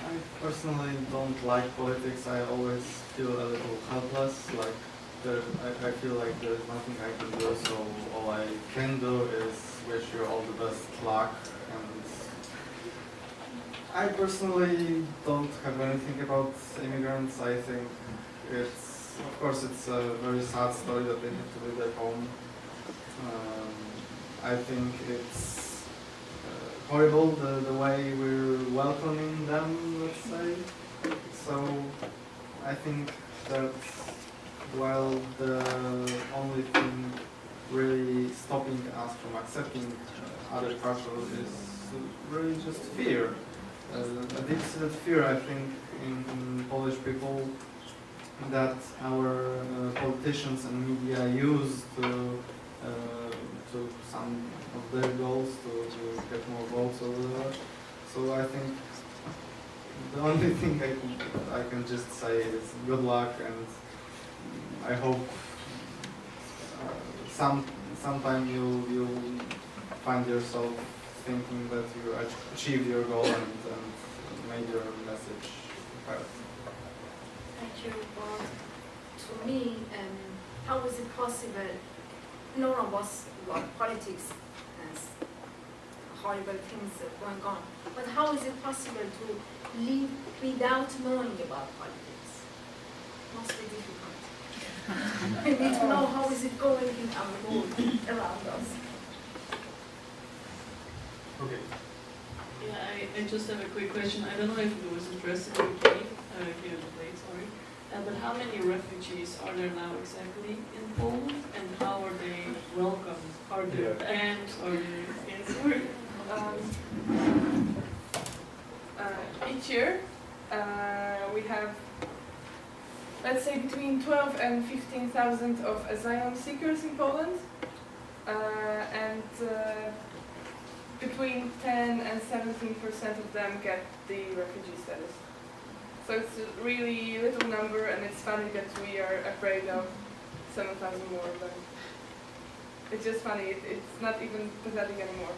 Speaker 12: I personally don't like politics. I always feel a little helpless, like I feel like there is nothing I can do, so all I can do is wish you all the best luck. And I personally don't have anything about immigrants. I think of course it's a very sad story that they have to leave their home. I think it's horrible the way we're welcoming them, let's say. So I think that while the only thing really stopping us from accepting other culture is really just fear. A deep-seated fear, I think, in Polish people that our politicians and media use to some of their goals to get more votes or whatever. So I think the only thing I can just say is good luck, and I hope sometime you'll find yourself thinking that you achieved your goal and made your message heard.
Speaker 7: Thank you. Well, to me, how is it possible? No one was about politics and horrible things going on. But how is it possible to live without knowing about politics? Must be difficult. We need to know how is it going in our world around us.
Speaker 2: Okay.
Speaker 13: Yeah, I just have a quick question. I don't know if it was addressed in the debate, here in the debate, sorry. But how many refugees are there now exactly in Poland, and how are they welcomed? Are they banned? Are they
Speaker 5: Each year we have, let's say, between 12 and 15,000 of asylum seekers in Poland, and between 10 and 17% of them get the refugee status. So it's a really little number, and it's funny that we are afraid of 7,000 more of them. It's just funny, it's not even pathetic anymore.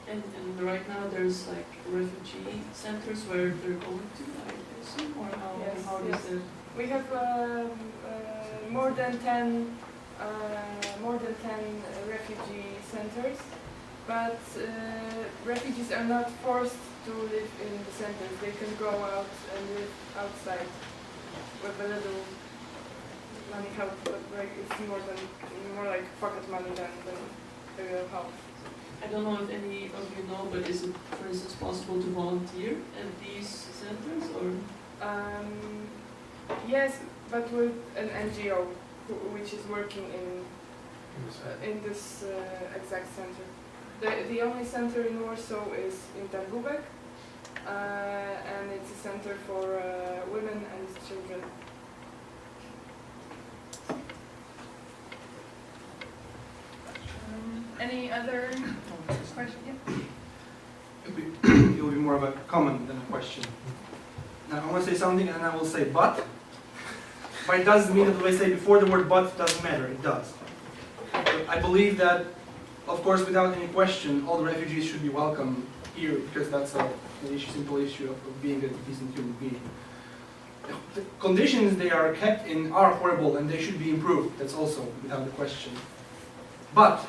Speaker 13: And right now there's like refugee centers where they're going to, I assume, or how
Speaker 5: Yes.
Speaker 13: does it?
Speaker 5: We have more than 10 refugee centers, but refugees are not forced to live in the centers. They can go out and live outside with a little money help, but like it's more like pocket money than a real help.
Speaker 13: I don't know if any of you know, but is it, for instance, possible to volunteer at these centers, or?
Speaker 5: Yes, but with an NGO which is working in this exact center. The only center in Warsaw is in Targówek, and it's a center for women and children. Any other question? Yeah.
Speaker 14: It will be more of a comment than a question. Now I want to say something, and I will say but. But it doesn't mean that what I say before the word but doesn't matter. It does. But I believe that, of course, without any question, all the refugees should be welcome here, because that's an simple issue of being a decent human being. The conditions they are kept in are horrible, and they should be improved. That's also without a question. But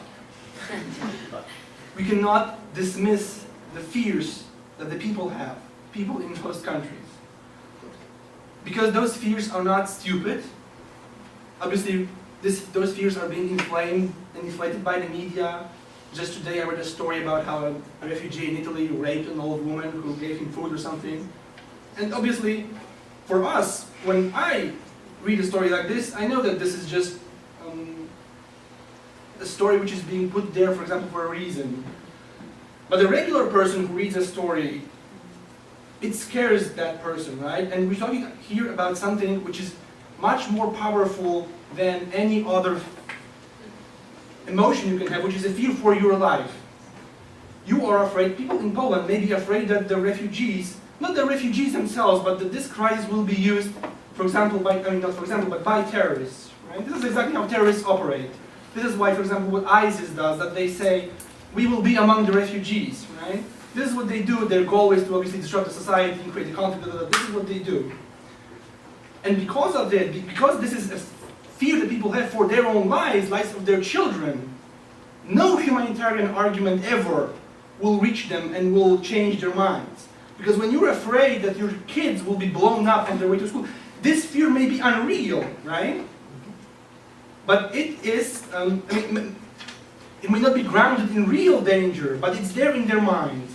Speaker 14: we cannot dismiss the fears that the people have, people in host countries. Because those fears are not stupid. Obviously, those fears are being inflamed and inflated by the media. Just today I read a story about how a refugee in Italy raped an old woman who gave him food or something. And obviously, for us, when I read a story like this, I know that this is just a story which is being put there, for example, for a reason. But the regular person who reads a story, it scares that person, right? And we're talking here about something which is much more powerful than any other emotion you can have, which is a fear for your life. You are afraid, people in Poland may be afraid that the refugees, not the refugees themselves, but that this crisis will be used, for example, by, not for example, but by terrorists, right? This is exactly how terrorists operate. This is why, for example, what ISIS does, that they say, we will be among the refugees, right? This is what they do. Their goal is to obviously disrupt the society and create a conflict. This is what they do. And because of it, because this is a fear that people have for their own lives of their children, no humanitarian argument ever will reach them and will change their minds. Because when you're afraid that your kids will be blown up on their way to school, this fear may be unreal, right? But it is, it may not be grounded in real danger, but it's there in their minds.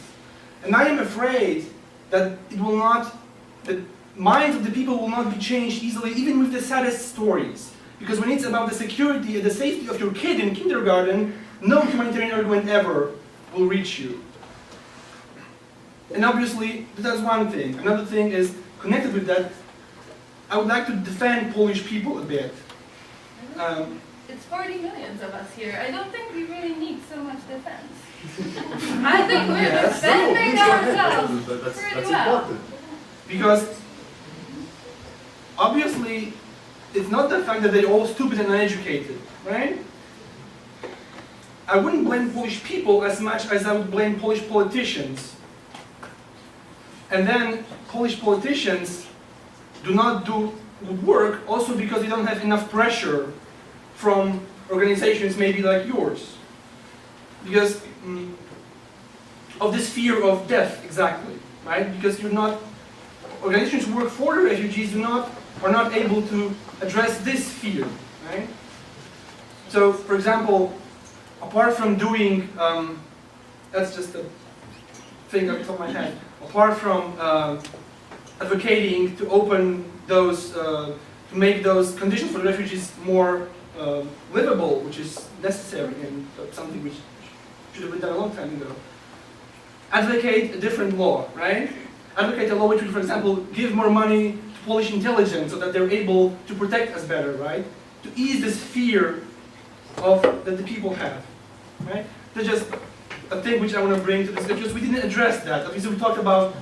Speaker 14: And I am afraid that the minds of the people will not be changed easily, even with the saddest stories. Because when it's about the security and the safety of your kid in kindergarten, no humanitarian argument ever will reach you. And obviously, that's one thing. Another thing is, connected with that, I would like to defend Polish people a bit.
Speaker 6: It's 40 million of us here. I don't think we really need so much defense. I think we're
Speaker 2: Yes.
Speaker 6: defending ourselves
Speaker 2: That's
Speaker 6: pretty well.
Speaker 2: important.
Speaker 14: Because obviously, it's not the fact that they're all stupid and uneducated, right? I wouldn't blame Polish people as much as I would blame Polish politicians. And then Polish politicians do not do good work also because they don't have enough pressure from organizations maybe like yours. Because of this fear of death, exactly, right? Because you're not, organizations who work for the refugees are not able to address this fear, right? So, for example, apart from doing, that's just a thing off the top of my head, apart from advocating to open those, to make those conditions for the refugees more livable, which is necessary and something which should have been done a long time ago. Advocate a different law, right? Advocate a law which would, for example, give more money to Polish intelligence so that they're able to protect us better, right? To ease this fear that the people have, right? That's just a thing which I want to bring to this, because we didn't address that. Obviously, we talked about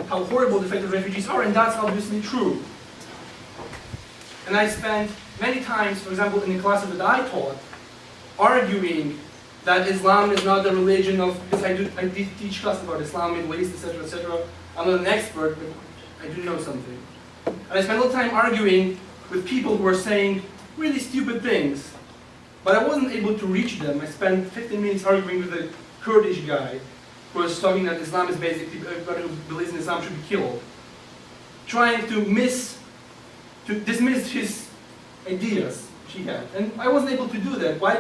Speaker 14: how horrible the fate of refugees are, and that's obviously true. And I spent many times, for example, in the classes that I taught, arguing that Islam is not the religion of, because I did teach class about Islam, Middle East, etc., etc. I'm not an expert, but I do know something. And I spent a lot of time arguing with people who were saying really stupid things, but I wasn't able to reach them. I spent 15 minutes arguing with a Kurdish guy who was talking that Islam is basically, everybody who believes in Islam should be killed. Trying to dismiss his ideas which he had. And I wasn't able to do that. Why?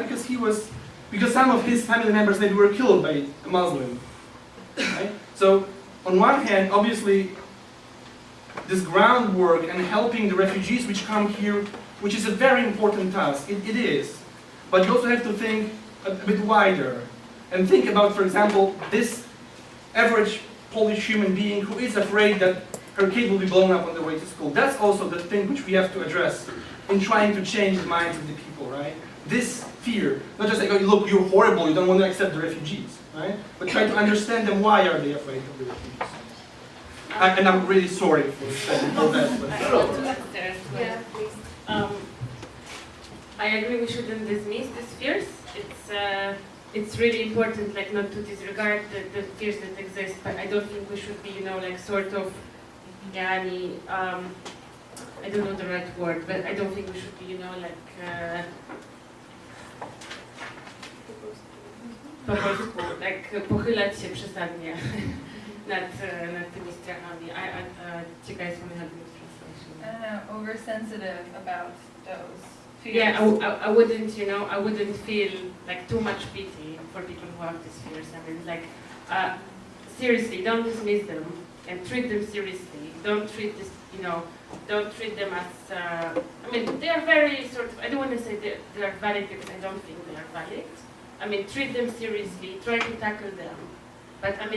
Speaker 14: Because some of his family members maybe were killed by a Muslim. Right? So, on one hand, obviously, this groundwork and helping the refugees which come here, which is a very important task, it is. But you also have to think a bit wider and think about, for example, this average Polish human being who is afraid that her kid will be blown up on the way to school. That's also the thing which we have to address in trying to change the minds of the people, right? This fear, not just like, oh, look, you're horrible, you don't want to accept the refugees, right? But try to understand them, why are they afraid of the refugees? And I'm really sorry for saying all that. But
Speaker 8: Yeah, please. I agree we shouldn't dismiss these fears. It's really important, like, not to disregard the fears that exist, but I don't think we should be, like, sort of, I don't know the right word, but I don't think we should be, like, po polsku, like, pochylać się przesadnie nad tymi strachami. Ciekawa jestem na translation.
Speaker 6: Oversensitive about those fears.
Speaker 8: Yeah, I wouldn't, I wouldn't feel like too much pity for people who have these fears. I mean, like, seriously, don't dismiss them and treat them seriously. Don't treat this, don't treat them as, I mean, they are very sort of, I don't want to say they are valid because I don't think they are valid. I mean, treat them seriously, try to tackle them. But I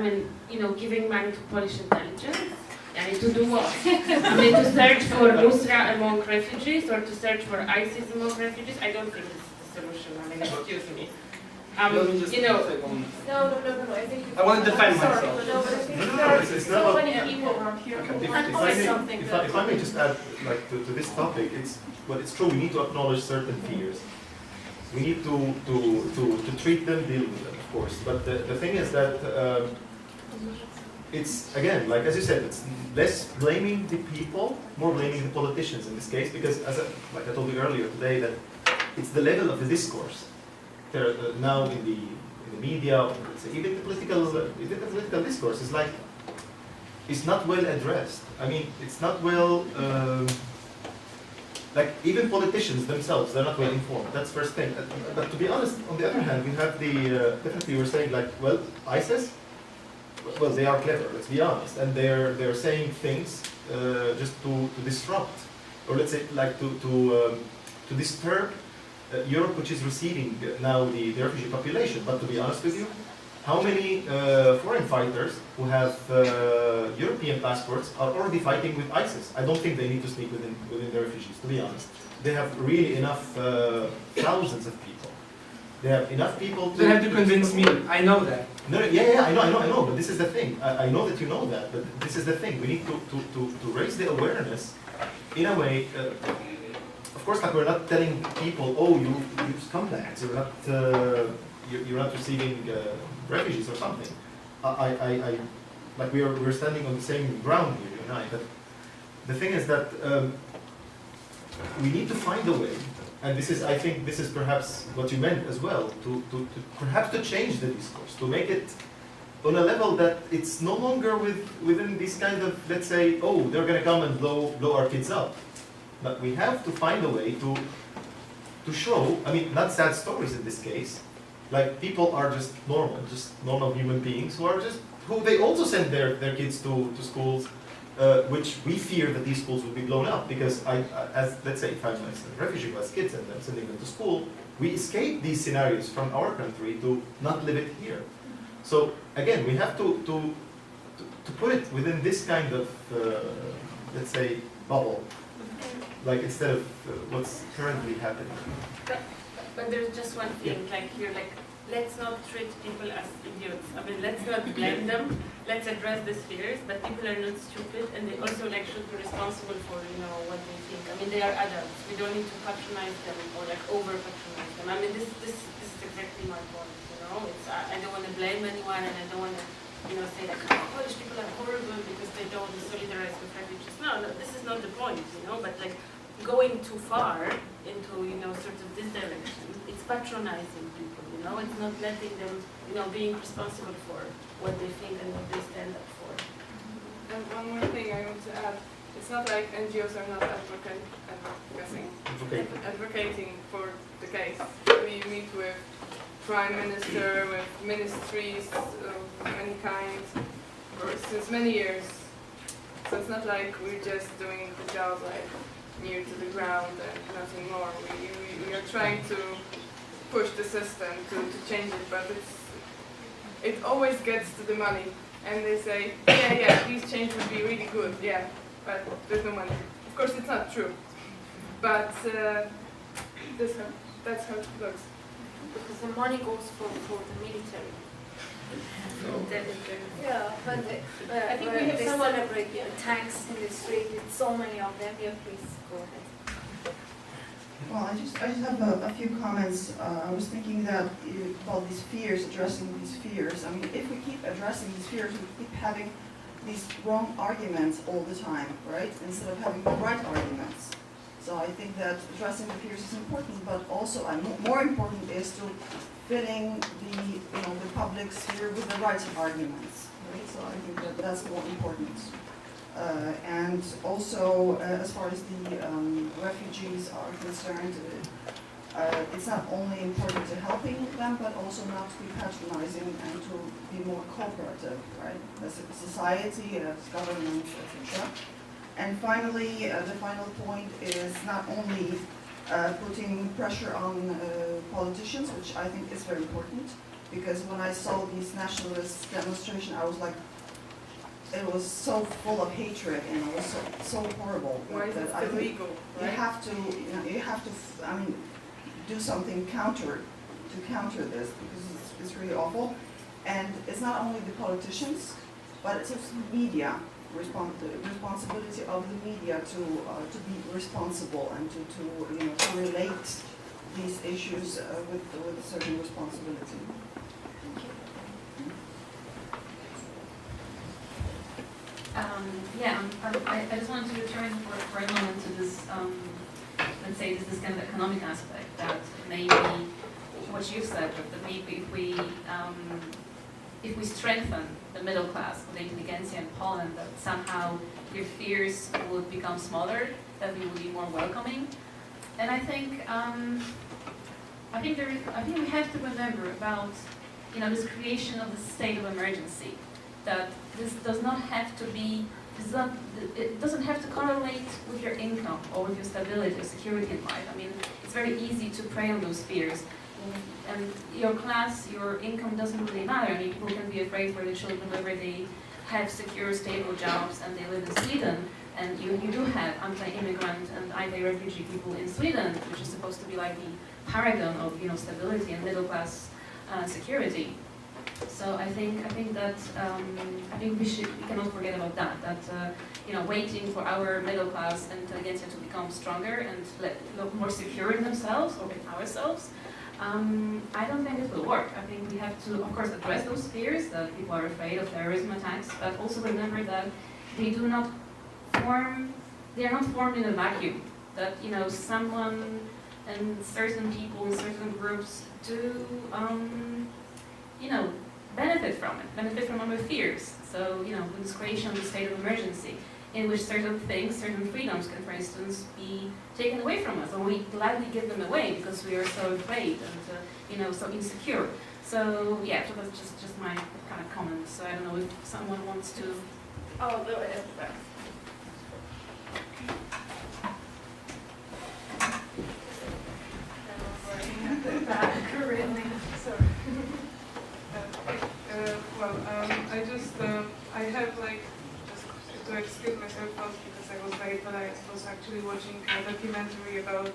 Speaker 8: mean, giving money to Polish intelligence, and to do what? I mean, to search for Nusra among refugees or to search for ISIS among refugees? I don't think this is the solution. I mean, excuse me.
Speaker 14: No,
Speaker 1: no, I think
Speaker 14: I want to defend myself.
Speaker 1: No, but I think there are so many people around here who want something.
Speaker 2: If I may just add, like, to this topic, it's true. We need to acknowledge certain fears. We need to treat them, deal with them, of course. But the thing is that it's, again, like as you said, it's less blaming the people, more blaming the politicians in this case, because like I told you earlier today, that it's the level of the discourse. There now in the media, even the political discourse is like, it's not well addressed. I mean, it's not well. Like, even politicians themselves, they're not well informed. That's first thing. But to be honest, on the other hand, we have definitely we're saying, like, well, ISIS, well, they are clever, let's be honest, and they're saying things just to disrupt, or let's say, like, to disturb Europe, which is receiving now the refugee population. But to be honest with you, how many foreign fighters who have European passports are already fighting with ISIS? I don't think they need to sneak within the refugees, to be honest. They have really enough thousands of people. They have enough people to...
Speaker 14: They have to convince me, I know that.
Speaker 2: No, yeah, I know, but this is the thing. I know that you know that, but this is the thing. We need to raise the awareness in a way. Of course, like we're not telling people, oh, you scumbags, you're not receiving refugees or something. Like we're standing on the same ground here, you and I. But the thing is that we need to find a way. And this is, I think, this is perhaps what you meant as well, to perhaps to change the discourse, to make it on a level that it's no longer within this kind of, let's say, oh, they're going to come and blow our kids up. But we have to find a way to show, I mean, not sad stories in this case, like people are just normal human beings who they also send their kids to schools, which we fear that these schools will be blown up because as let's say if I'm a refugee who has kids and I'm sending them to school, we escape these scenarios from our country to not live it here. So again, we have to put it within this kind of let's say bubble, like instead of what's currently happening.
Speaker 8: But there's just one thing, like here, like let's not treat people as idiots. I mean, let's not blame them. Let's address the fears, but people are not stupid, and they also like should be responsible for what they think. I mean, they are adults. We don't need to patronize them or like over patronize them. I mean, this is exactly my point. It's I don't want to blame anyone, and I don't want to say like Polish people are horrible because they don't solidarize with refugees. No, this is not the point. But like going too far into sort of this direction, it's patronizing people. It's not letting them, being responsible for what they think and what they stand up for.
Speaker 5: And one more thing I want to add, it's not like NGOs are not advocating for the case. We meet with Prime Minister, with ministries of any kind, since many years. So it's not like we're just doing the job like near to the ground and nothing more. We are trying to push the system to change it, but it always gets to the money, and they say, yeah, these changes would be really good, yeah, but there's no money. Of course, it's not true, but that's how it looks.
Speaker 7: Because the money goes for the military. Yeah, but
Speaker 1: I think we have
Speaker 7: they
Speaker 1: someone-
Speaker 7: celebrate the tanks in the street with so many of them. Yeah, please go ahead.
Speaker 15: Well, I just have a few comments. I was thinking that about these fears, addressing these fears. I mean, if we keep addressing these fears, we keep having these wrong arguments all the time, right? Instead of having the right arguments. So I think that addressing the fears is important, but also more important is to fitting the public sphere with the right arguments, right? So I think that that's more important. And also, as far as the refugees are concerned, it's not only important to helping them, but also not to be patronizing and to be more cooperative, right? As a society, as governments, etc. And finally, the final point is not only putting pressure on politicians, which I think is very important, because when I saw these nationalist demonstrations, I was like, it was so full of hatred and it was so horrible.
Speaker 5: Why is it illegal?
Speaker 15: You have to, I mean, do something to counter this, because it's really awful. And it's not only the politicians, but it's also the media. The responsibility of the media to be responsible and to relate these issues with a certain responsibility.
Speaker 16: I just wanted to return for a moment to this, let's say, this kind of economic aspect, that maybe what you said, that maybe if we strengthen the middle class, the intelligentsia in Poland, that somehow your fears would become smaller, that we would be more welcoming. And I think we have to remember about this creation of the state of emergency, that this does not have to be it doesn't have to correlate with your income or with your stability or security in life. I mean, it's very easy to prey on those fears. And your class, your income doesn't really matter. I mean, people can be afraid for their children whether they have secure, stable jobs and they live in Sweden. And you do have anti-immigrant and anti-refugee people in Sweden, which is supposed to be like the paragon of stability and middle-class security. So I think that we cannot forget about that. That waiting for our middle-class intelligentsia to become stronger and look more secure in themselves or in ourselves. I don't think it will work. I think we have to, of course, address those fears that people are afraid of terrorism attacks, but also remember that they are not formed in a vacuum. That someone and certain people and certain groups do benefit from our fears. So with this creation of the state of emergency, in which certain things, certain freedoms can, for instance, be taken away from us, and we gladly give them away because we are so afraid and so insecure. So yeah, so that's just my kind of comment. So I don't know if someone wants to.
Speaker 1: Oh, go ahead.
Speaker 5: I have just to excuse myself first because I was late, but I was actually watching a documentary about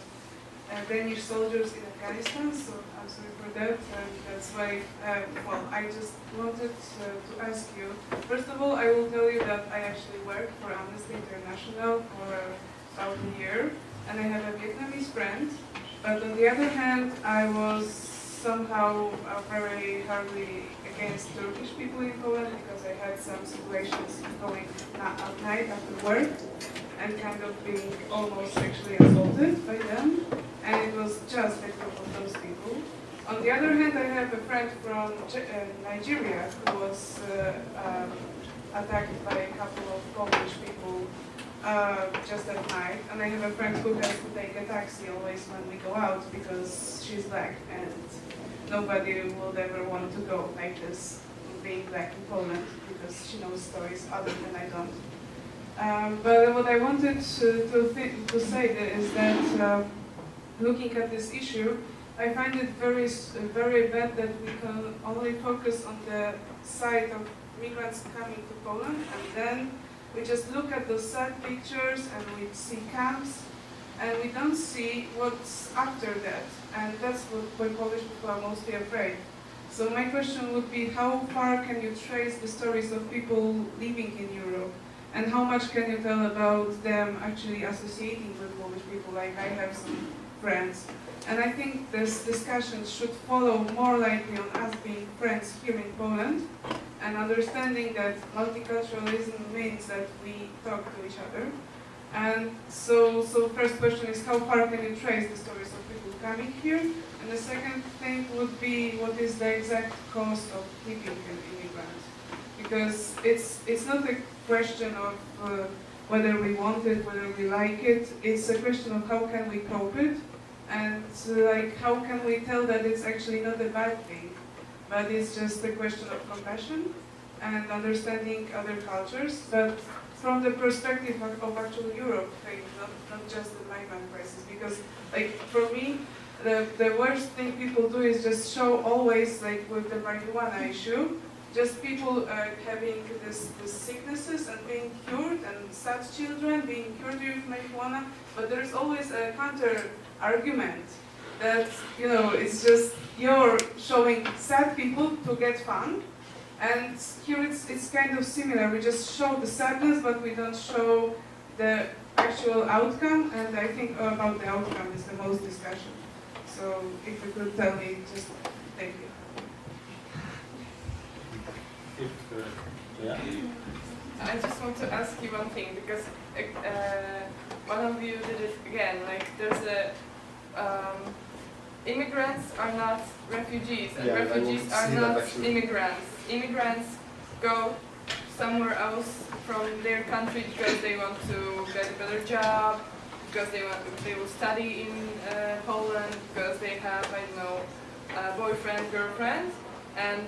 Speaker 5: Danish soldiers in Afghanistan, so I'm sorry for that, and that's why, I just wanted to ask you, first of all, I will tell you that I actually work for Amnesty International for about a year, and I have a Vietnamese friend, but on the other hand, I was somehow very hardly against Turkish people in Poland because I had some situations going at night after work and kind of being almost sexually assaulted by them, and it was just a group of those people. On the other hand, I have a friend from Nigeria who was attacked by a couple of Polish people just at night, and I have a friend who has to take a taxi always when we go out because she's black and nobody will ever want to go like this, being black in Poland, because she knows stories other than I don't. But what I wanted to say is that looking at this issue, I find it very bad that we can only focus on the side of migrants coming to Poland, and then we just look at those sad pictures and we see camps, and we don't see what's after that, and that's why Polish people are mostly afraid. So my question would be, how far can you trace the stories of people living in Europe, and how much can you tell about them actually associating with Polish people? Like, I have some friends, and I think this discussion should follow more likely on us being friends here in Poland, and understanding that multiculturalism means that we talk to each other. And so first question is, how far can you trace the stories of people coming here? And the second thing would be, what is the exact cost of keeping an immigrant? Because it's not a question of whether we want it, whether we like it. It's a question of how can we cope it, and how can we tell that it's actually not a bad thing, but it's just a question of compassion and understanding other cultures. But from the perspective of actual Europe, not just the migrant crisis, because for me, the worst thing people do is just show always, with the marijuana issue, just people having this sicknesses and being cured, and sad children being cured with marijuana, but there's always a counter argument that, it's just you're showing sad people to get fun. And here it's kind of similar. We just show the sadness, but we don't show the actual outcome. And I think about the outcome is the most discussion. So if you could tell me, just thank you. I just want to ask you one thing, because one of you did it again. There's immigrants are not refugees, and refugees are not immigrants. Immigrants go somewhere else from their country because they want to get a better job, because they will study in Poland, because they have, I don't know, a boyfriend, girlfriend, and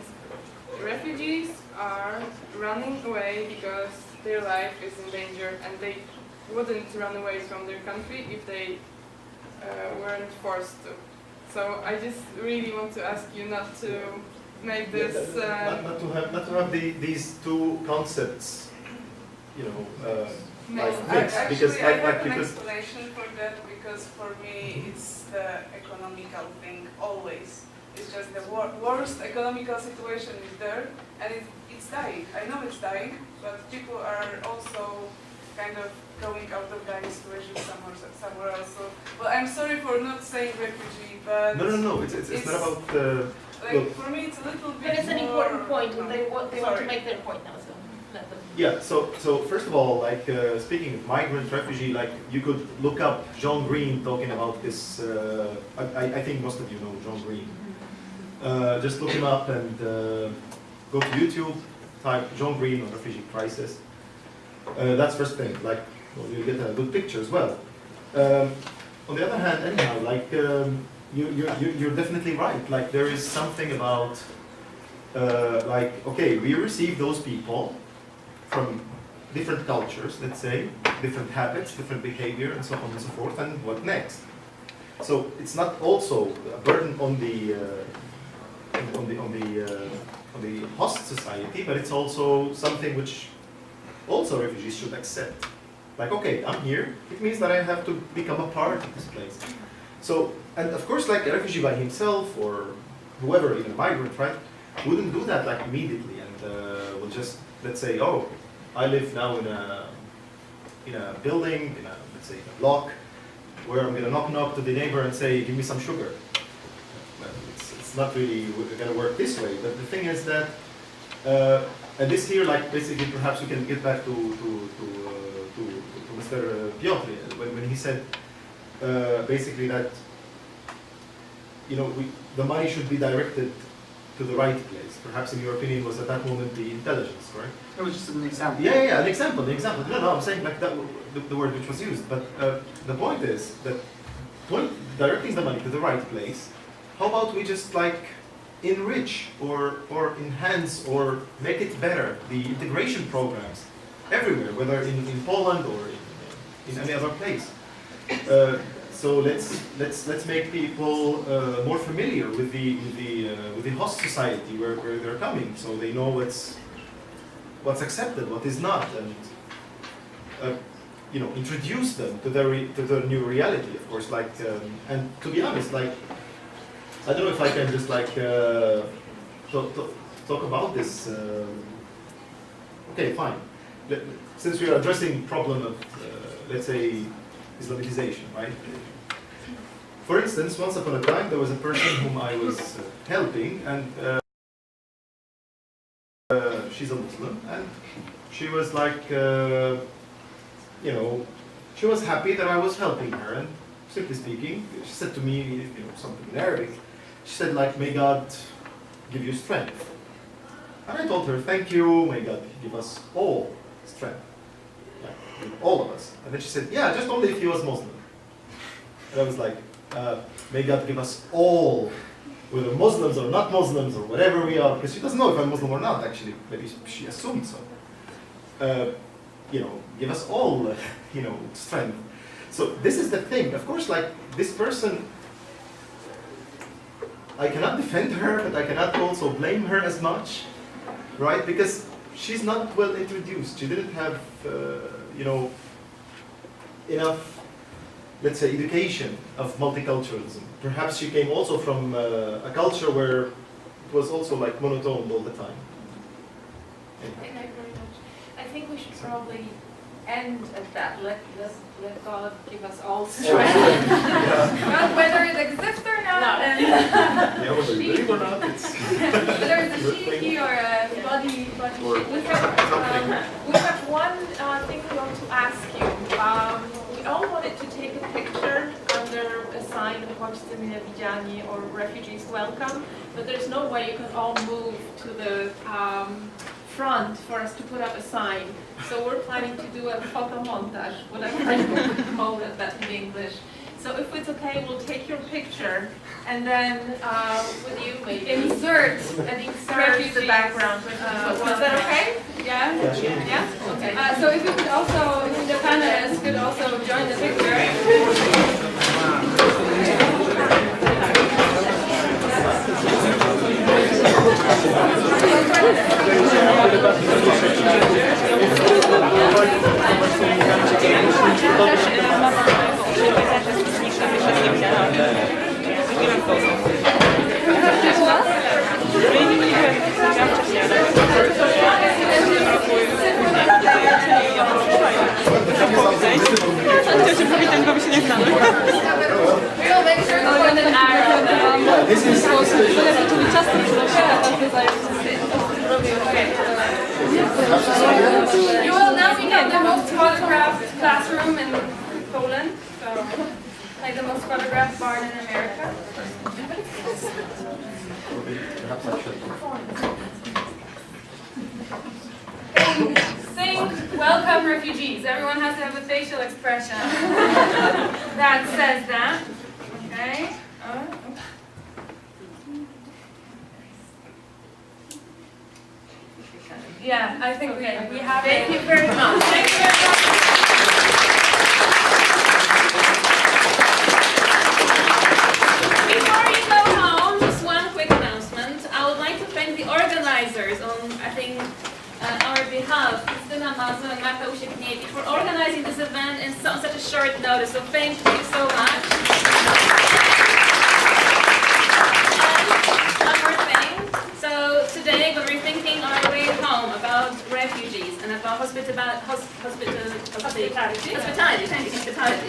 Speaker 5: refugees are running away because their life is in danger and they wouldn't run away from their country if they weren't forced to. So I just really want to ask you not to make this...
Speaker 2: not to have these two concepts, you know, like mixed, because
Speaker 17: Actually, I have
Speaker 2: like
Speaker 17: an
Speaker 2: you could...
Speaker 17: explanation for that, because for me it's the economical thing always. It's just the worst economical situation is there, and it's dying. I know it's dying, but people are also kind of going out of dying situation somewhere else. So, well, I'm sorry for not saying refugee, but
Speaker 2: No, it's not about the...
Speaker 17: like,
Speaker 2: look,
Speaker 17: for me, it's a little bit
Speaker 1: But it's an
Speaker 17: more,
Speaker 1: important point, and they want to
Speaker 17: Sorry.
Speaker 1: make their point now, so let them.
Speaker 2: Yeah, so first of all, like speaking of migrant, refugee, like you could look up John Green talking about this, I think most of you know John Green. Just look him up and go to YouTube, type John Green on refugee crisis. That's first thing, like, well, you'll get a good picture as well. On the other hand, anyhow, like, you're definitely right. Like, there is something about, like, okay, we receive those people from different cultures, let's say, different habits, different behavior, and so on and so forth, and what next? So it's not also a burden on the host society, but it's also something which also refugees should accept. Like, okay, I'm here, it means that I have to become a part of this place. So, and of course, like a refugee by himself, or whoever, even a migrant, right, wouldn't do that like immediately, and will just, let's say, oh, I live now in a building, let's say a block, where I'm gonna knock to the neighbor and say, give me some sugar. Well, it's not really gonna work this way, but the thing is that, and this here, like, basically, perhaps we can get back to Mr. Piotr, when he said, basically that, you know, the money should be directed to the right place. Perhaps in your opinion was at that moment the intelligence, correct?
Speaker 14: It was just an example.
Speaker 2: Yeah, an example. No, I'm saying like that, the word which was used. But the point is that directing the money to the right place, how about we just like enrich or enhance or make it better the integration programs everywhere, whether in Poland or in any other place. So let's make people more familiar with the host society where they're coming, so they know what's accepted, what is not, and you know, introduce them to their new reality. Of course, like and to be honest, like I don't know if I can just like talk about this. Okay, fine. Since we are addressing the problem of let's say Islamization, right? For instance, once upon a time, there was a person whom I was helping, and she's a Muslim, and she was like, you know, she was happy that I was helping her, and simply speaking, she said to me, you know, something in Arabic. She said, like, may God give you strength. And I told her, thank you, may God give us all strength. Like, all of us. And then she said, yeah, just only if he was Muslim. And I was like, may God give us all, whether Muslims or not Muslims or whatever we are, because she doesn't know if I'm Muslim or not, actually. Maybe she assumed so. You know, give us all, you know, strength. So this is the thing. Of course, like, this person, I cannot defend her, but I cannot also blame her as much, right? Because she's not well introduced. She didn't have, you know, enough, let's say, education of multiculturalism. Perhaps she came also from a culture where it was also like monotone all the time.
Speaker 1: Thank you very much. I think we should probably end at that. Let God give us all strength.
Speaker 4: Well, whether it exists or not, and
Speaker 2: Yeah, whether you believe or not, it's...
Speaker 4: whether it's a she or a body.
Speaker 1: We have one thing we want to ask you. We all wanted to take a picture under a sign of Uchodźcy mile widziani or refugees welcome, but there's no way you can all move to the front for us to put up a sign. So we're planning to do a photo montage, whatever you call that in English. So if it's okay, we'll take your picture and then with you maybe insert the background. Is that okay? Yeah? Yeah? So if you could also, the panelists could also join the picture.
Speaker 2: This is
Speaker 1: You will now become the most photographed classroom in Poland, so like the most photographed barn in America. Sing "Welcome Refugees." Everyone has to have a facial expression that says that. Okay. Yeah, I think we have. Thank you very much. Thank you very much. Before you go home, just one quick announcement. I would like to thank the organizers on, I think, our behalf, Krystyna Mazo and Magda Usiekniewicz, for organizing this event in such a short notice. So thank you so much. And one more thing. So today we're rethinking our way home about refugees and about hospitality.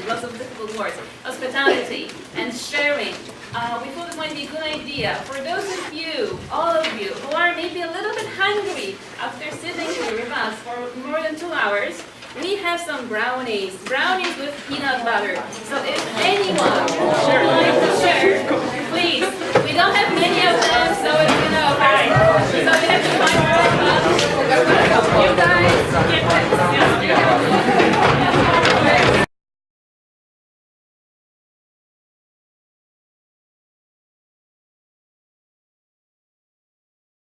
Speaker 1: Lots of difficult words. Hospitality and sharing. We thought it might be a good idea for those of you, all of you, who are maybe a little bit hungry after sitting here with us for more than 2 hours. We have some brownies with peanut butter. So if anyone would like to share, please. We don't have many of them, so